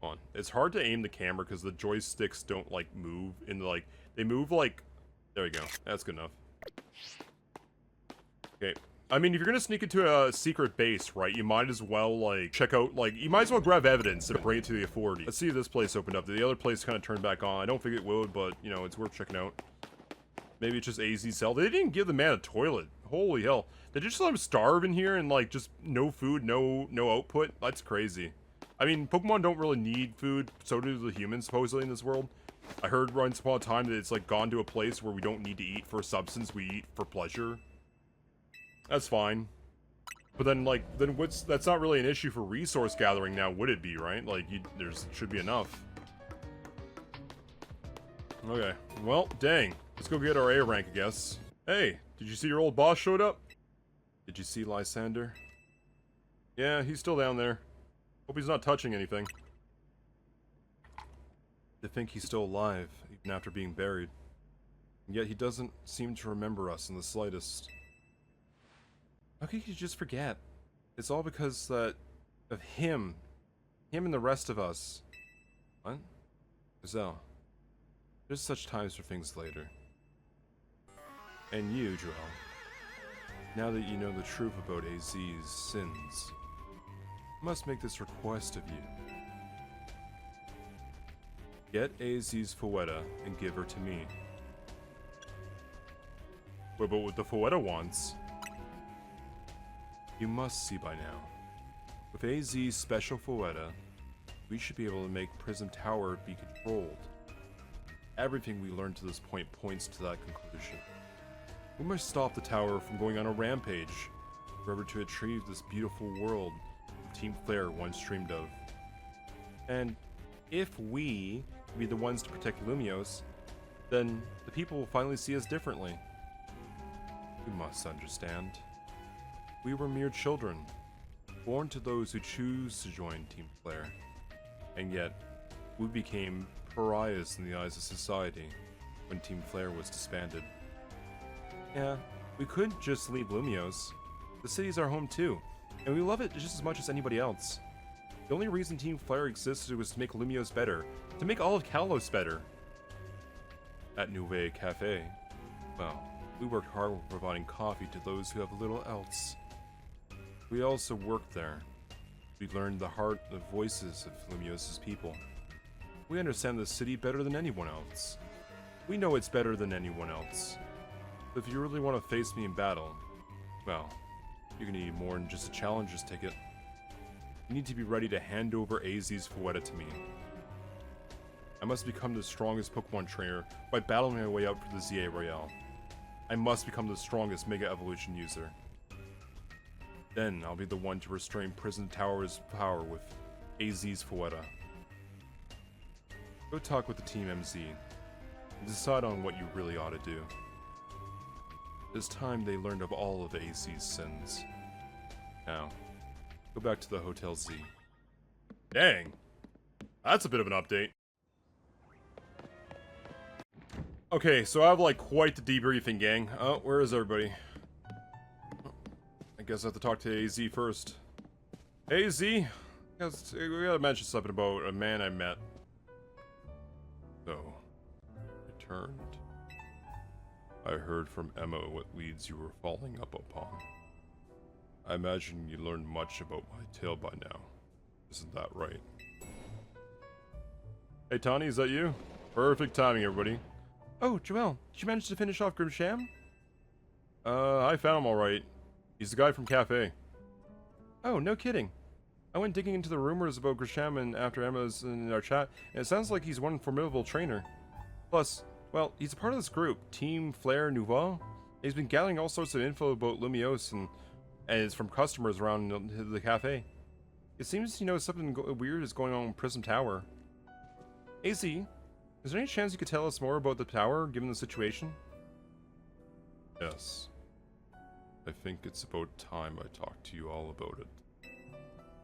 On. It's hard to aim the camera because the joysticks don't like move in the like they move like there we go. That's good enough. Okay. I mean, if you're gonna sneak into a secret base, right, you might as well like check out you might as well grab evidence and bring it to the authorities. Let's see if this place opened up. The other place kind of turned back on. I don't think it would, but you know, it's worth checking out. Maybe it's just AZ cell. They didn't give the man a toilet. Holy hell. They just let him starve in here and like just no food, no output? That's crazy. I mean, Pokemon don't really need food, so do the humans, supposedly, in this world. I heard once upon a time that it's, like, gone to a place where we don't need to eat for substance, we eat for pleasure. That's fine. But then, like, that's not really an issue for resource gathering now, would it be, right? Like, should be enough. Okay, well, dang. Let's go get our A rank, I guess. Hey, did you see your old boss showed up? Did you see Lysandre? Yeah, he's still down there. Hope he's not touching anything. To think he's still alive, even after being buried. And yet he doesn't seem to remember us in the slightest. How could you just forget? It's all because of him. Him and the rest of us. What? Griselle. There's such times for things later. And you, Joel. Now that you know the truth about AZ's sins, I must make this request of you. Get AZ's Fouetta and give her to me. Wait, but what the Fouetta wants? You must see by now. With AZ's special Fouetta, we should be able to make Prism Tower be controlled. Everything we learned to this point points to that conclusion. We must stop the tower from going on a rampage, forever to achieve this beautiful world Team Flare once dreamed of. And if we be the ones to protect Lumiose, then the people will finally see us differently. You must understand. We were mere children, born to those who choose to join Team Flare. And yet, we became pariahs in the eyes of society when Team Flare was disbanded. Yeah, we couldn't just leave Lumiose. The city's our home too, and we love it just as much as anybody else. The only reason Team Flare existed was to make Lumiose better, to make all of Kalos better. At Nouvelle Cafe, well, we worked hard with providing coffee to those who have little else. We also worked there. We learned the voices of Lumiose's people. We understand the city better than anyone else. We know it's better than anyone else. But if you really want to face me in battle, well, you're gonna need more than just a challenger's ticket. You need to be ready to hand over AZ's Fouetta to me. I must become the strongest Pokemon trainer by battling my way up for the ZA Royale. I must become the strongest Mega Evolution user. Then I'll be the one to restrain Prison Tower's power with AZ's Fouetta. Go talk with the Team MZ and decide on what you really ought to do. It's time they learned of all of AZ's sins. Now, go back to the Hotel Z. Dang! That's a bit of an update. Okay, so I have like quite the debriefing, gang. Oh, where is everybody? I guess I have to talk to AZ first. AZ? We gotta mention something about a man I met. So, returned. I heard from Emma what leads you were following up upon. I imagine you learned much about my tale by now. Isn't that right? Hey Tawny, is that you? Perfect timing, everybody. Oh, Joel, did you manage to finish off Grimsham? I found him alright. He's the guy from Cafe. Oh, no kidding. I went digging into the rumors about Grisham and after Emma's in our chat, and it sounds like he's one formidable trainer. Plus, well, he's a part of this group, Team Flare Nouveau. He's been gathering all sorts of info about Lumiose and it's from customers around the cafe. It seems, you know, something weird is going on with Prism Tower. AZ, is there any chance you could tell us more about the tower, given the situation? Yes. I think it's about time I talked to you all about it.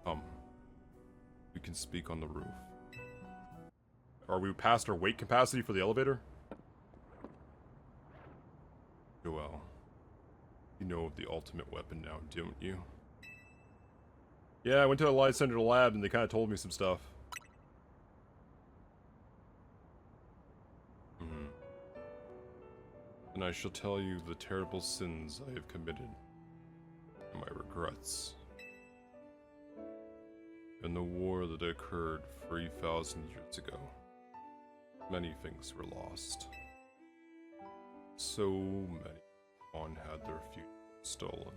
Come. We can speak on the roof. Are we past our weight capacity for the elevator? Joel, you know of the ultimate weapon now, don't you? Yeah, I went to the Lysandre lab and they kind of told me some stuff. And I shall tell you the terrible sins I have committed, and my regrets. In the war that occurred 3,000 years ago, many things were lost. So many Pokemon had their future stolen.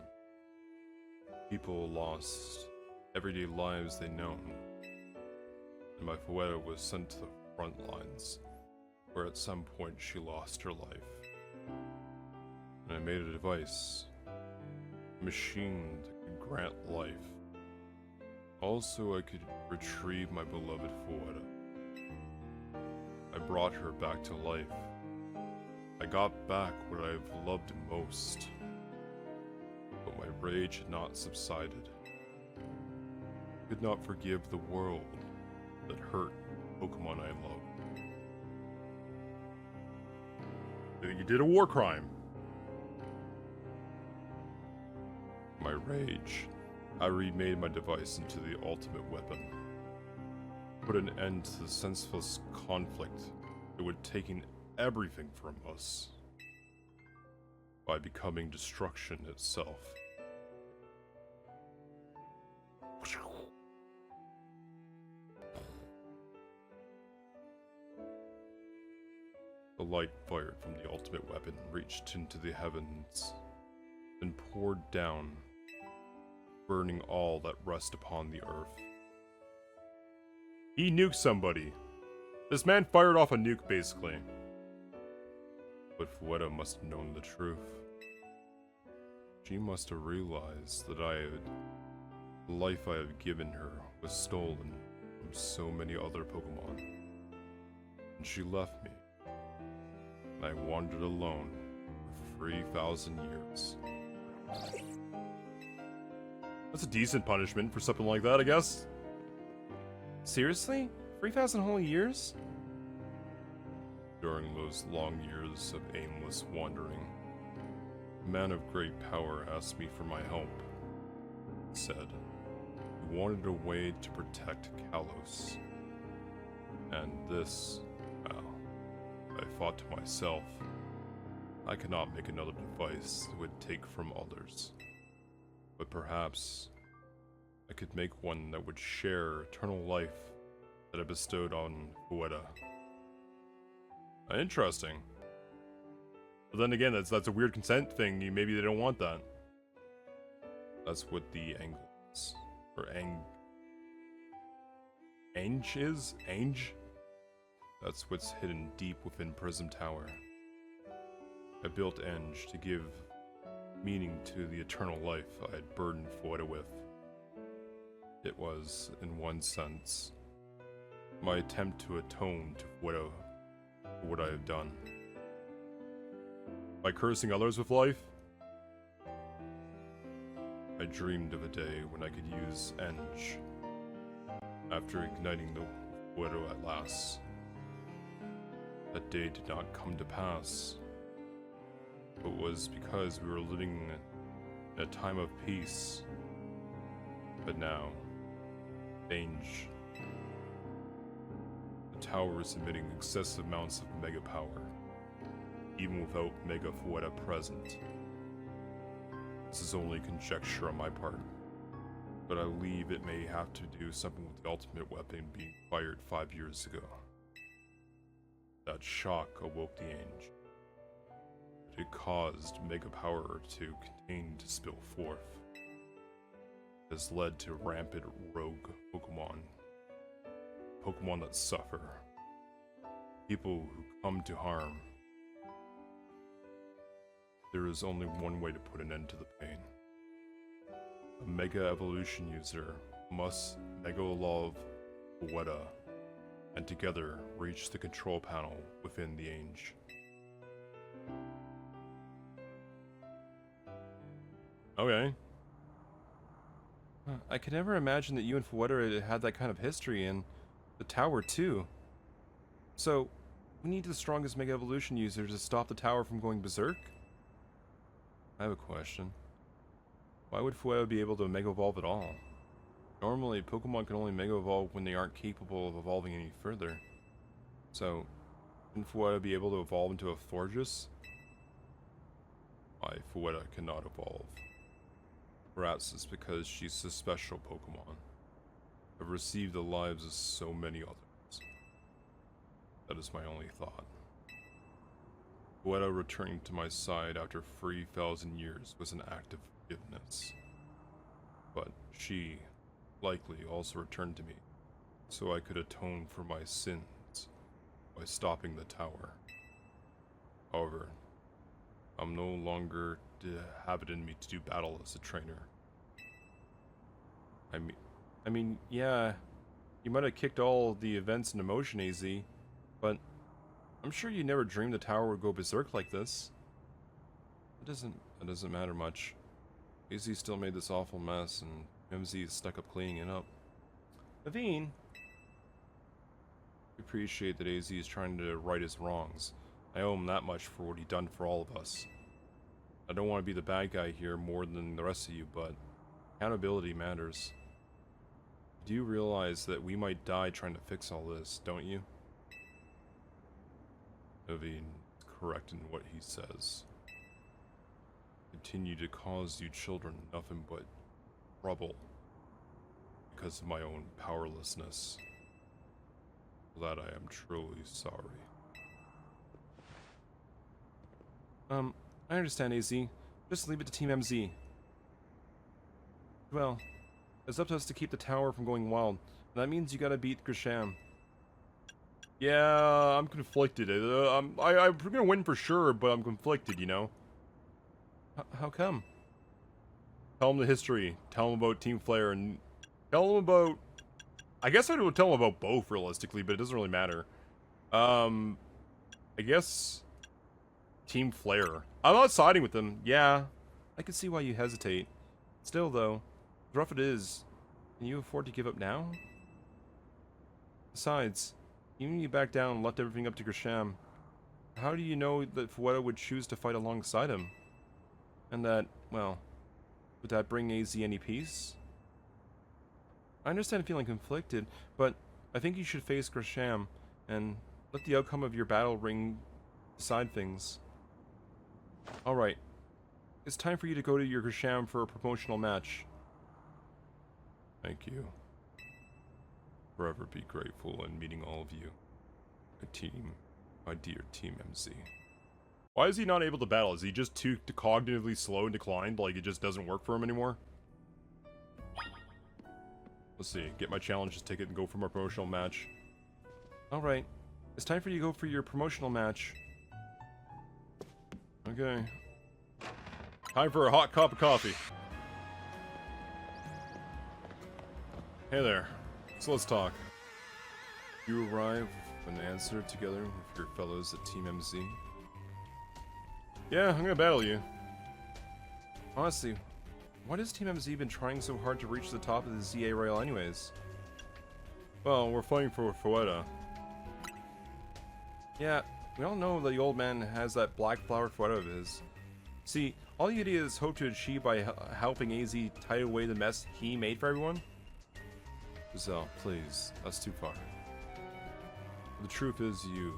People lost everyday lives they'd known, and my Fouetta was sent to the front lines, where at some point she lost her life. And I made a device, a machine that could grant life. Also, I could retrieve my beloved Fuera. I brought her back to life. I got back what I've loved most. But my rage had not subsided. I could not forgive the world that hurt the Pokemon I loved. You did a war crime. My rage, I remade my device into the ultimate weapon. Put an end to the senseless conflict that would taking everything from us by becoming destruction itself. The light fired from the ultimate weapon reached into the heavens and poured down, burning all that rest upon the earth. He nuked somebody. This man fired off a nuke, basically. But Fuera must have known the truth. She must have realized that the life I have given her was stolen from so many other Pokemon. And she left me. And I wandered alone for 3,000 years. That's a decent punishment for something like that, I guess. Seriously? 3,000 whole years? During those long years of aimless wandering, a man of great power asked me for my help. He said he wanted a way to protect Kalos. And this, well, I thought to myself, I cannot make another device that would take from others. But perhaps I could make one that would share eternal life that I bestowed on Fuera. Interesting. But then again, that's a weird consent thing. Maybe they don't want that. That's what the angle is. Or Ange is? Ange? That's what's hidden deep within Prism Tower. I built Enge to give meaning to the eternal life I had burdened Fuera with. It was, in one sense, my attempt to atone to Fuera for what I have done. By cursing others with life? I dreamed of a day when I could use Enge. After igniting the Fuera at last. That day did not come to pass. But was because we were living in a time of peace. But now, Enge. The tower is emitting excessive amounts of mega power, even without Mega Fuera present. This is only conjecture on my part, but I believe it may have to do something with the ultimate weapon being fired 5 years ago. That shock awoke the Enge. It caused mega power to contain to spill forth. It has led to rampant rogue Pokemon. Pokemon that suffer. People who come to harm. There is only one way to put an end to the pain. A Mega Evolution user must Mega Evolve Fuera and together reach the control panel within the Enge. Okay. I could never imagine that you and Fuera had that kind of history, and the tower too. So, we need the strongest Mega Evolution user to stop the tower from going berserk? I have a question. Why would Fuera be able to Mega Evolve at all? Normally, Pokemon can only Mega Evolve when they aren't capable of evolving any further. So, shouldn't Fuera be able to evolve into a Thorgus? Why Fuera cannot evolve? Perhaps it's because she's a special Pokemon. I've received the lives of so many others. That is my only thought. Fuera returning to my side after 3,000 years was an act of forgiveness. But she, likely, also returned to me, so I could atone for my sins by stopping the tower. However, I'm no longer to have it in me to do battle as a trainer. I mean, yeah, you might have kicked all the events into motion, AZ, but I'm sure you never dreamed the tower would go berserk like this. It doesn't matter much. AZ still made this awful mess, and MZ is stuck up cleaning it up. Naveen, I appreciate that AZ is trying to right his wrongs. I owe him that much for what he done for all of us. I don't want to be the bad guy here more than the rest of you, but accountability matters. Do you realize that we might die trying to fix all this, don't you? Naveen is correct in what he says. Continue to cause you children nothing but trouble because of my own powerlessness. For that I am truly sorry. I understand, AZ. Just leave it to Team MZ. Well, it's up to us to keep the tower from going wild. And that means you gotta beat Grisham. Yeah, I'm conflicted. I'm gonna win for sure, but I'm conflicted, you know? How come? Tell him the history. Tell him about Team Flare, and tell him about... I guess I would tell him about both, realistically, but it doesn't really matter. I guess... Team Flare. I'm not siding with them. Yeah, I can see why you hesitate. Still, though, as rough it is, can you afford to give up now? Besides, even if you back down and left everything up to Grisham, how do you know that Fuetta would choose to fight alongside him? And that, well, would that bring AZ any peace? I understand feeling conflicted, but I think you should face Grisham and let the outcome of your battle ring decide things. Alright, it's time for you to go to your Grisham for a promotional match. Thank you. Forever be grateful in meeting all of you. My dear Team MZ. Why is he not able to battle? Is he just too cognitively slow and declined? Like it just doesn't work for him anymore? Let's see. Get my challenges ticket and go for my promotional match. Alright. It's time for you to go for your promotional match. Okay. Time for a hot cup of coffee. Hey there. So let's talk. You arrive with an answer together with your fellows at Team MZ. Yeah, I'm gonna battle you. Honestly, why does Team MZ been trying so hard to reach the top of the ZA rail anyways? Well, we're fighting for Fuetta. Yeah, we all know the old man has that black flower Fuetta of his. See, all you idiots hope to achieve by helping AZ tie away the mess he made for everyone? Griselle, please, that's too far. The truth is you.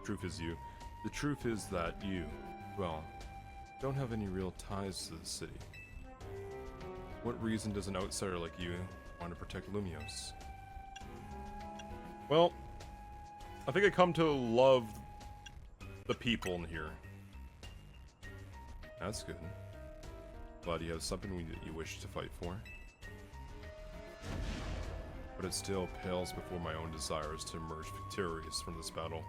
The truth is that you, well, don't have any real ties to the city. What reason does an outsider like you want to protect Lumiose? Well, I think I come to love the people in here. That's good. Glad you have something that you wish to fight for. But it still pales before my own desires to emerge victorious from this battle.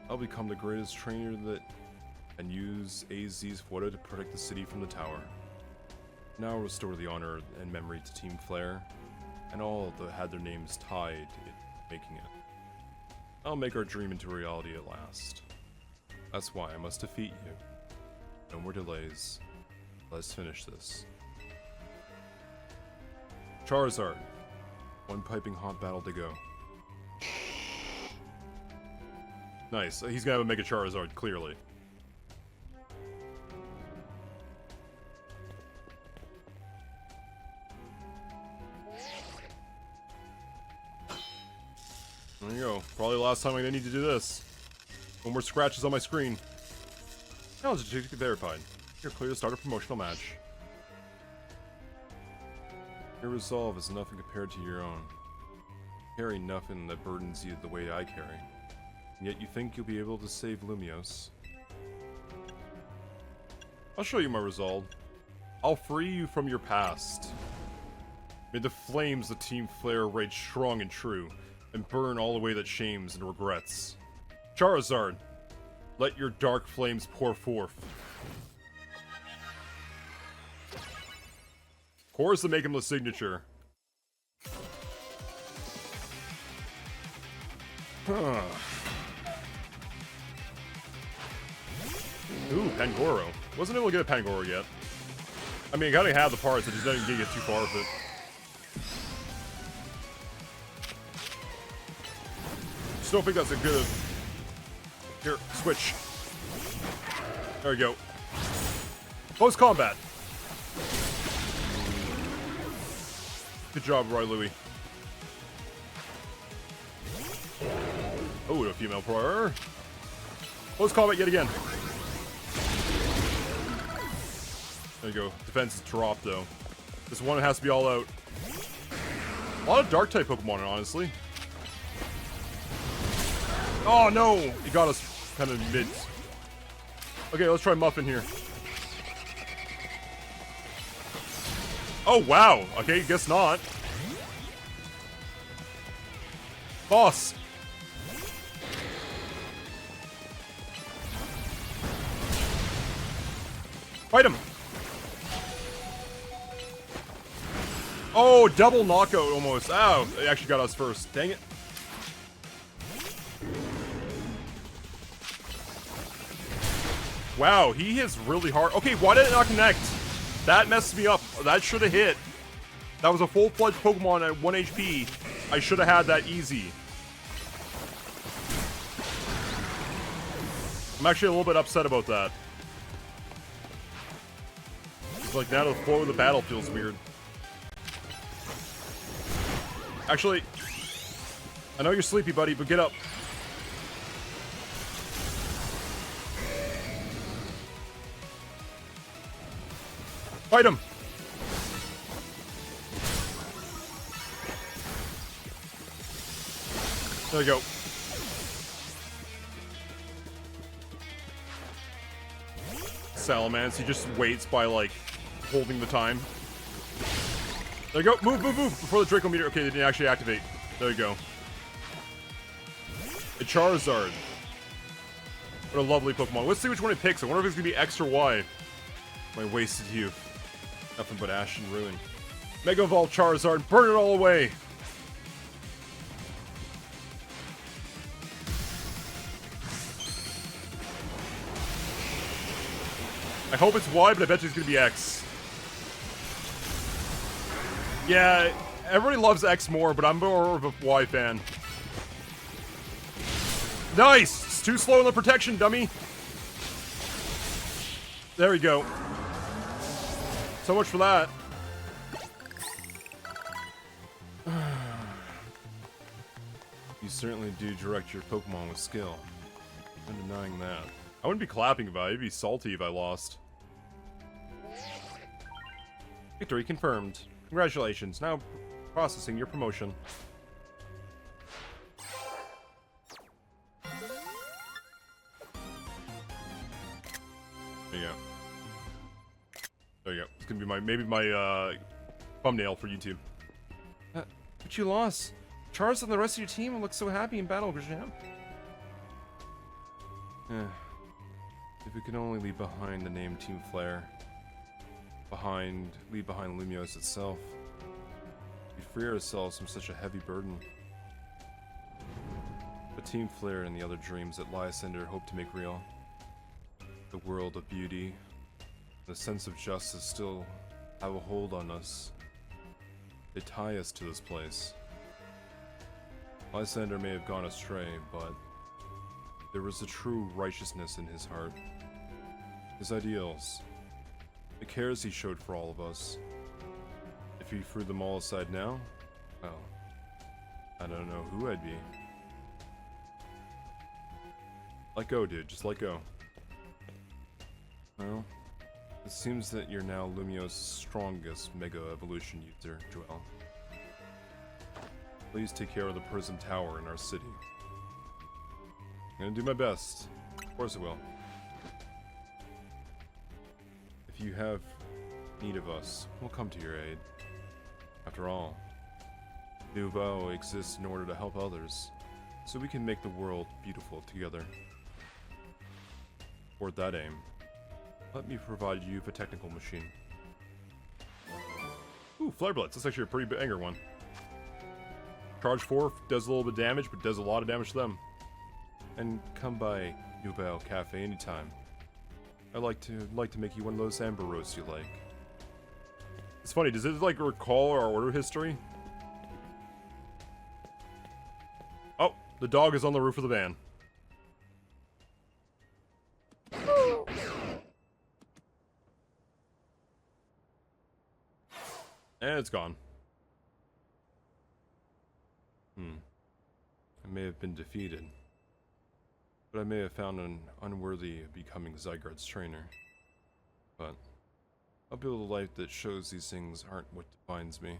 I'll become the greatest trainer and use AZ's Fuetta to protect the city from the tower. Now I'll restore the honor and memory to Team Flare, and all that had their names tied in making it. I'll make our dream into reality at last. That's why I must defeat you. No more delays. Let's finish this. Charizard. One piping hot battle to go. Nice. He's gonna have a Mega Charizard, clearly. There you go. Probably the last time I'm gonna need to do this. No more scratches on my screen. Challenge certificate verified. You're clear to start a promotional match. Your resolve is nothing compared to your own. You carry nothing that burdens you the way I carry. And yet you think you'll be able to save Lumiose. I'll show you my resolve. I'll free you from your past. May the flames of Team Flare rage strong and true, and burn all away that shames and regrets. Charizard, let your dark flames pour forth. course they make him the signature. Huh. Ooh, Pangoro. Wasn't able to get a Pangoro yet. I mean, I gotta have the parts, I just didn't get too far with it. Just don't think that's a good... Here, switch. There we go. Close combat. Good job, Roy Louie. Oh, a female prior. Close combat yet again. There you go. Defense is dropped, though. This one has to be all out. A lot of Dark-type Pokemon, honestly. Oh, no! He got us kind of mid. Okay, let's try Muffin here. Oh, wow! Okay, guess not. Boss! Fight him! Oh, double knockout almost. Ow, it actually got us first. Dang it. Wow, he hits really hard. Okay, why did it not connect? That messed me up. That should have hit. That was a full-fledged Pokemon at 1 HP. I should have had that easy. I'm actually a little bit upset about that. It's like now the flow of the battle feels weird. Actually, I know you're sleepy, buddy, but get up. Fight him! There we go. Salamence, he just waits by, like, holding the time. There you go. Move, move, move before the Draco Meteor. Okay, they didn't actually activate. There you go. A Charizard. What a lovely Pokemon. Let's see which one it picks. I wonder if it's going to be X or Y. My wasted youth. Nothing but ash and ruin. Mega Evolve Charizard. Burn it all away. I hope it's Y, but I bet you it's going to be X. Yeah, everybody loves X more, but I'm more of a Y fan. Nice! It's too slow in the protection, dummy. There we go. So much for that. You certainly do direct your Pokemon with skill. I'm denying that. I wouldn't be clapping if I'd be salty if I lost. Victory confirmed. Congratulations. Now processing your promotion. There you go. There you go. It's gonna be my maybe my thumbnail for YouTube. But you lost. Charles and the rest of your team will look so happy in battle, Griselle. If we could only leave behind the name Team Flare. Leave behind Lumiose itself. We'd free ourselves from such a heavy burden. But Team Flare and the other dreams that Lysandre hoped to make real. The world of beauty, the sense of justice still have a hold on us. They tie us to this place. Lysandre may have gone astray, but there was a true righteousness in his heart. His ideals. The cares he showed for all of us. If he threw them all aside now, well, I don't know who I'd be. Let go, dude. Just let go. Well, it seems that you're now Lumiose's strongest Mega Evolution user, Joel. Please take care of the Prism Tower in our city. I'm gonna do my best. Of course I will. If you have need of us, we'll come to your aid. After all, Nouveau exists in order to help others, so we can make the world beautiful together. Toward that aim, let me provide you with a technical machine. Ooh, Flare Blitz. That's actually a pretty banger one. Charge 4 does a little bit of damage, but does a lot of damage to them. And come by Nouvelle Cafe anytime. I'd like to make you one of those amber roasts you like. It's funny, does it like recall our order history? Oh, the dog is on the roof of the van. And it's gone. I may have been defeated, but I may have found an unworthy of becoming Zygarde's trainer. But I'll build a life that shows these things aren't what defines me.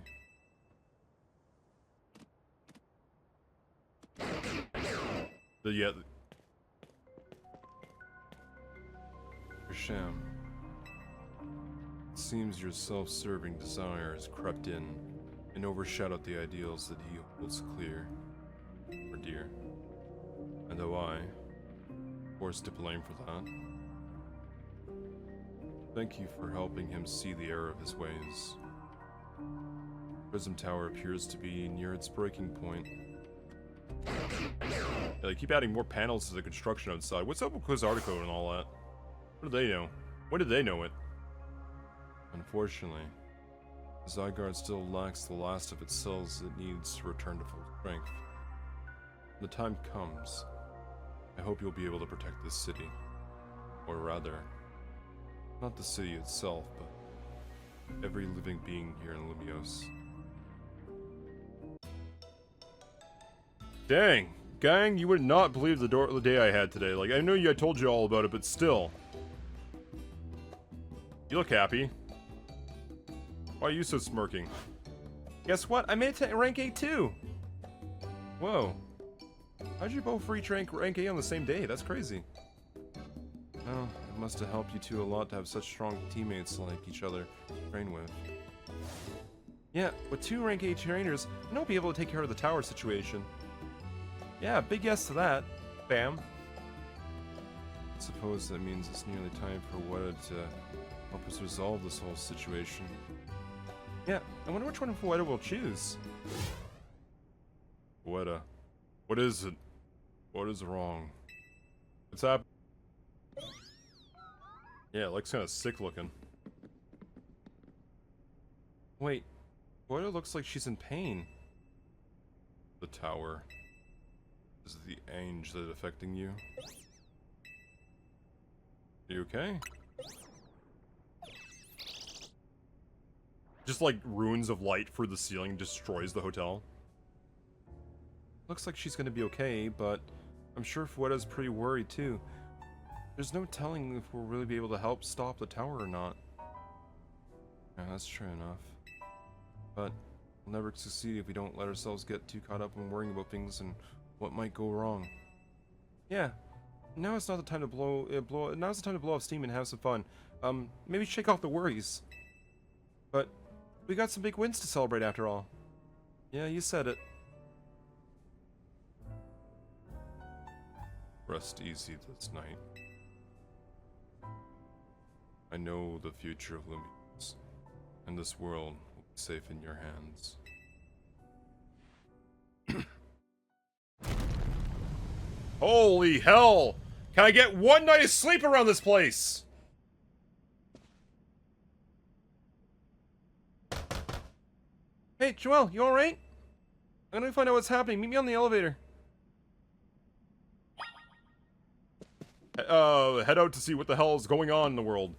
Sham. It seems your self-serving desire has crept in and overshadowed the ideals that he holds clear or dear. And though I, of course, to blame for that, thank you for helping him see the error of his ways. Prism Tower appears to be near its breaking point. Yeah, they keep adding more panels to the construction outside. What's up with Quizartico and all that? What do they know? When did they know it? Unfortunately, Zygarde still lacks the last of its cells it needs to return to full strength. When the time comes, I hope you'll be able to protect this city. Or rather, not the city itself, but every living being here in Lumiose. Dang! Gang, you would not believe the day I had today. Like, I know I told you all about it, but still. You look happy. Why are you so smirking? Guess what? I made it to rank 8 too! Whoa. How'd you both reach rank 8 on the same day? That's crazy. Well, it must have helped you two a lot to have such strong teammates like each other to train with. Yeah, with 2 rank 8 trainers, I know I'll be able to take care of the tower situation. Yeah, big yes to that. Bam. I suppose that means it's nearly time for Weta to help us resolve this whole situation. Yeah, I wonder which one Weta will choose. Weta. What is it? What is wrong? What's happening? Yeah, it looks kind of sick looking. Wait, Weta looks like she's in pain. The tower. Is it the Ange that affecting you? Are you okay? Just like runes of light for the ceiling destroys the hotel. Looks like she's gonna be okay, but I'm sure Fueta's pretty worried too. There's no telling if we'll really be able to help stop the tower or not. Yeah, that's true enough. But we'll never succeed if we don't let ourselves get too caught up in worrying about things and what might go wrong. Yeah, now it's not the time to now's the time to blow off steam and have some fun. Maybe shake off the worries. But we got some big wins to celebrate after all. Yeah, you said it. Rest easy this night. I know the future of Lumiose, and this world will be safe in your hands. Holy hell! Can I get one night of sleep around this place? Hey, Joelle, you alright? I'm gonna find out what's happening. Meet me on the elevator. Head out to see what the hell is going on in the world.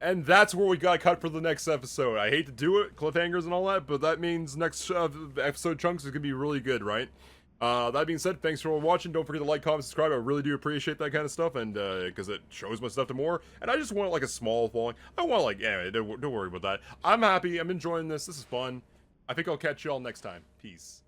And that's where we got cut for the next episode. I hate to do it, cliffhangers and all that, but that means next episode chunks is gonna be really good, right? That being said, thanks for watching. Don't forget to like, comment, subscribe. I really do appreciate that kind of stuff, and because it shows my stuff to more. And I just want like a small following. I want like, anyway, don't worry about that. I'm happy. I'm enjoying this. This is fun. I think I'll catch y'all next time. Peace.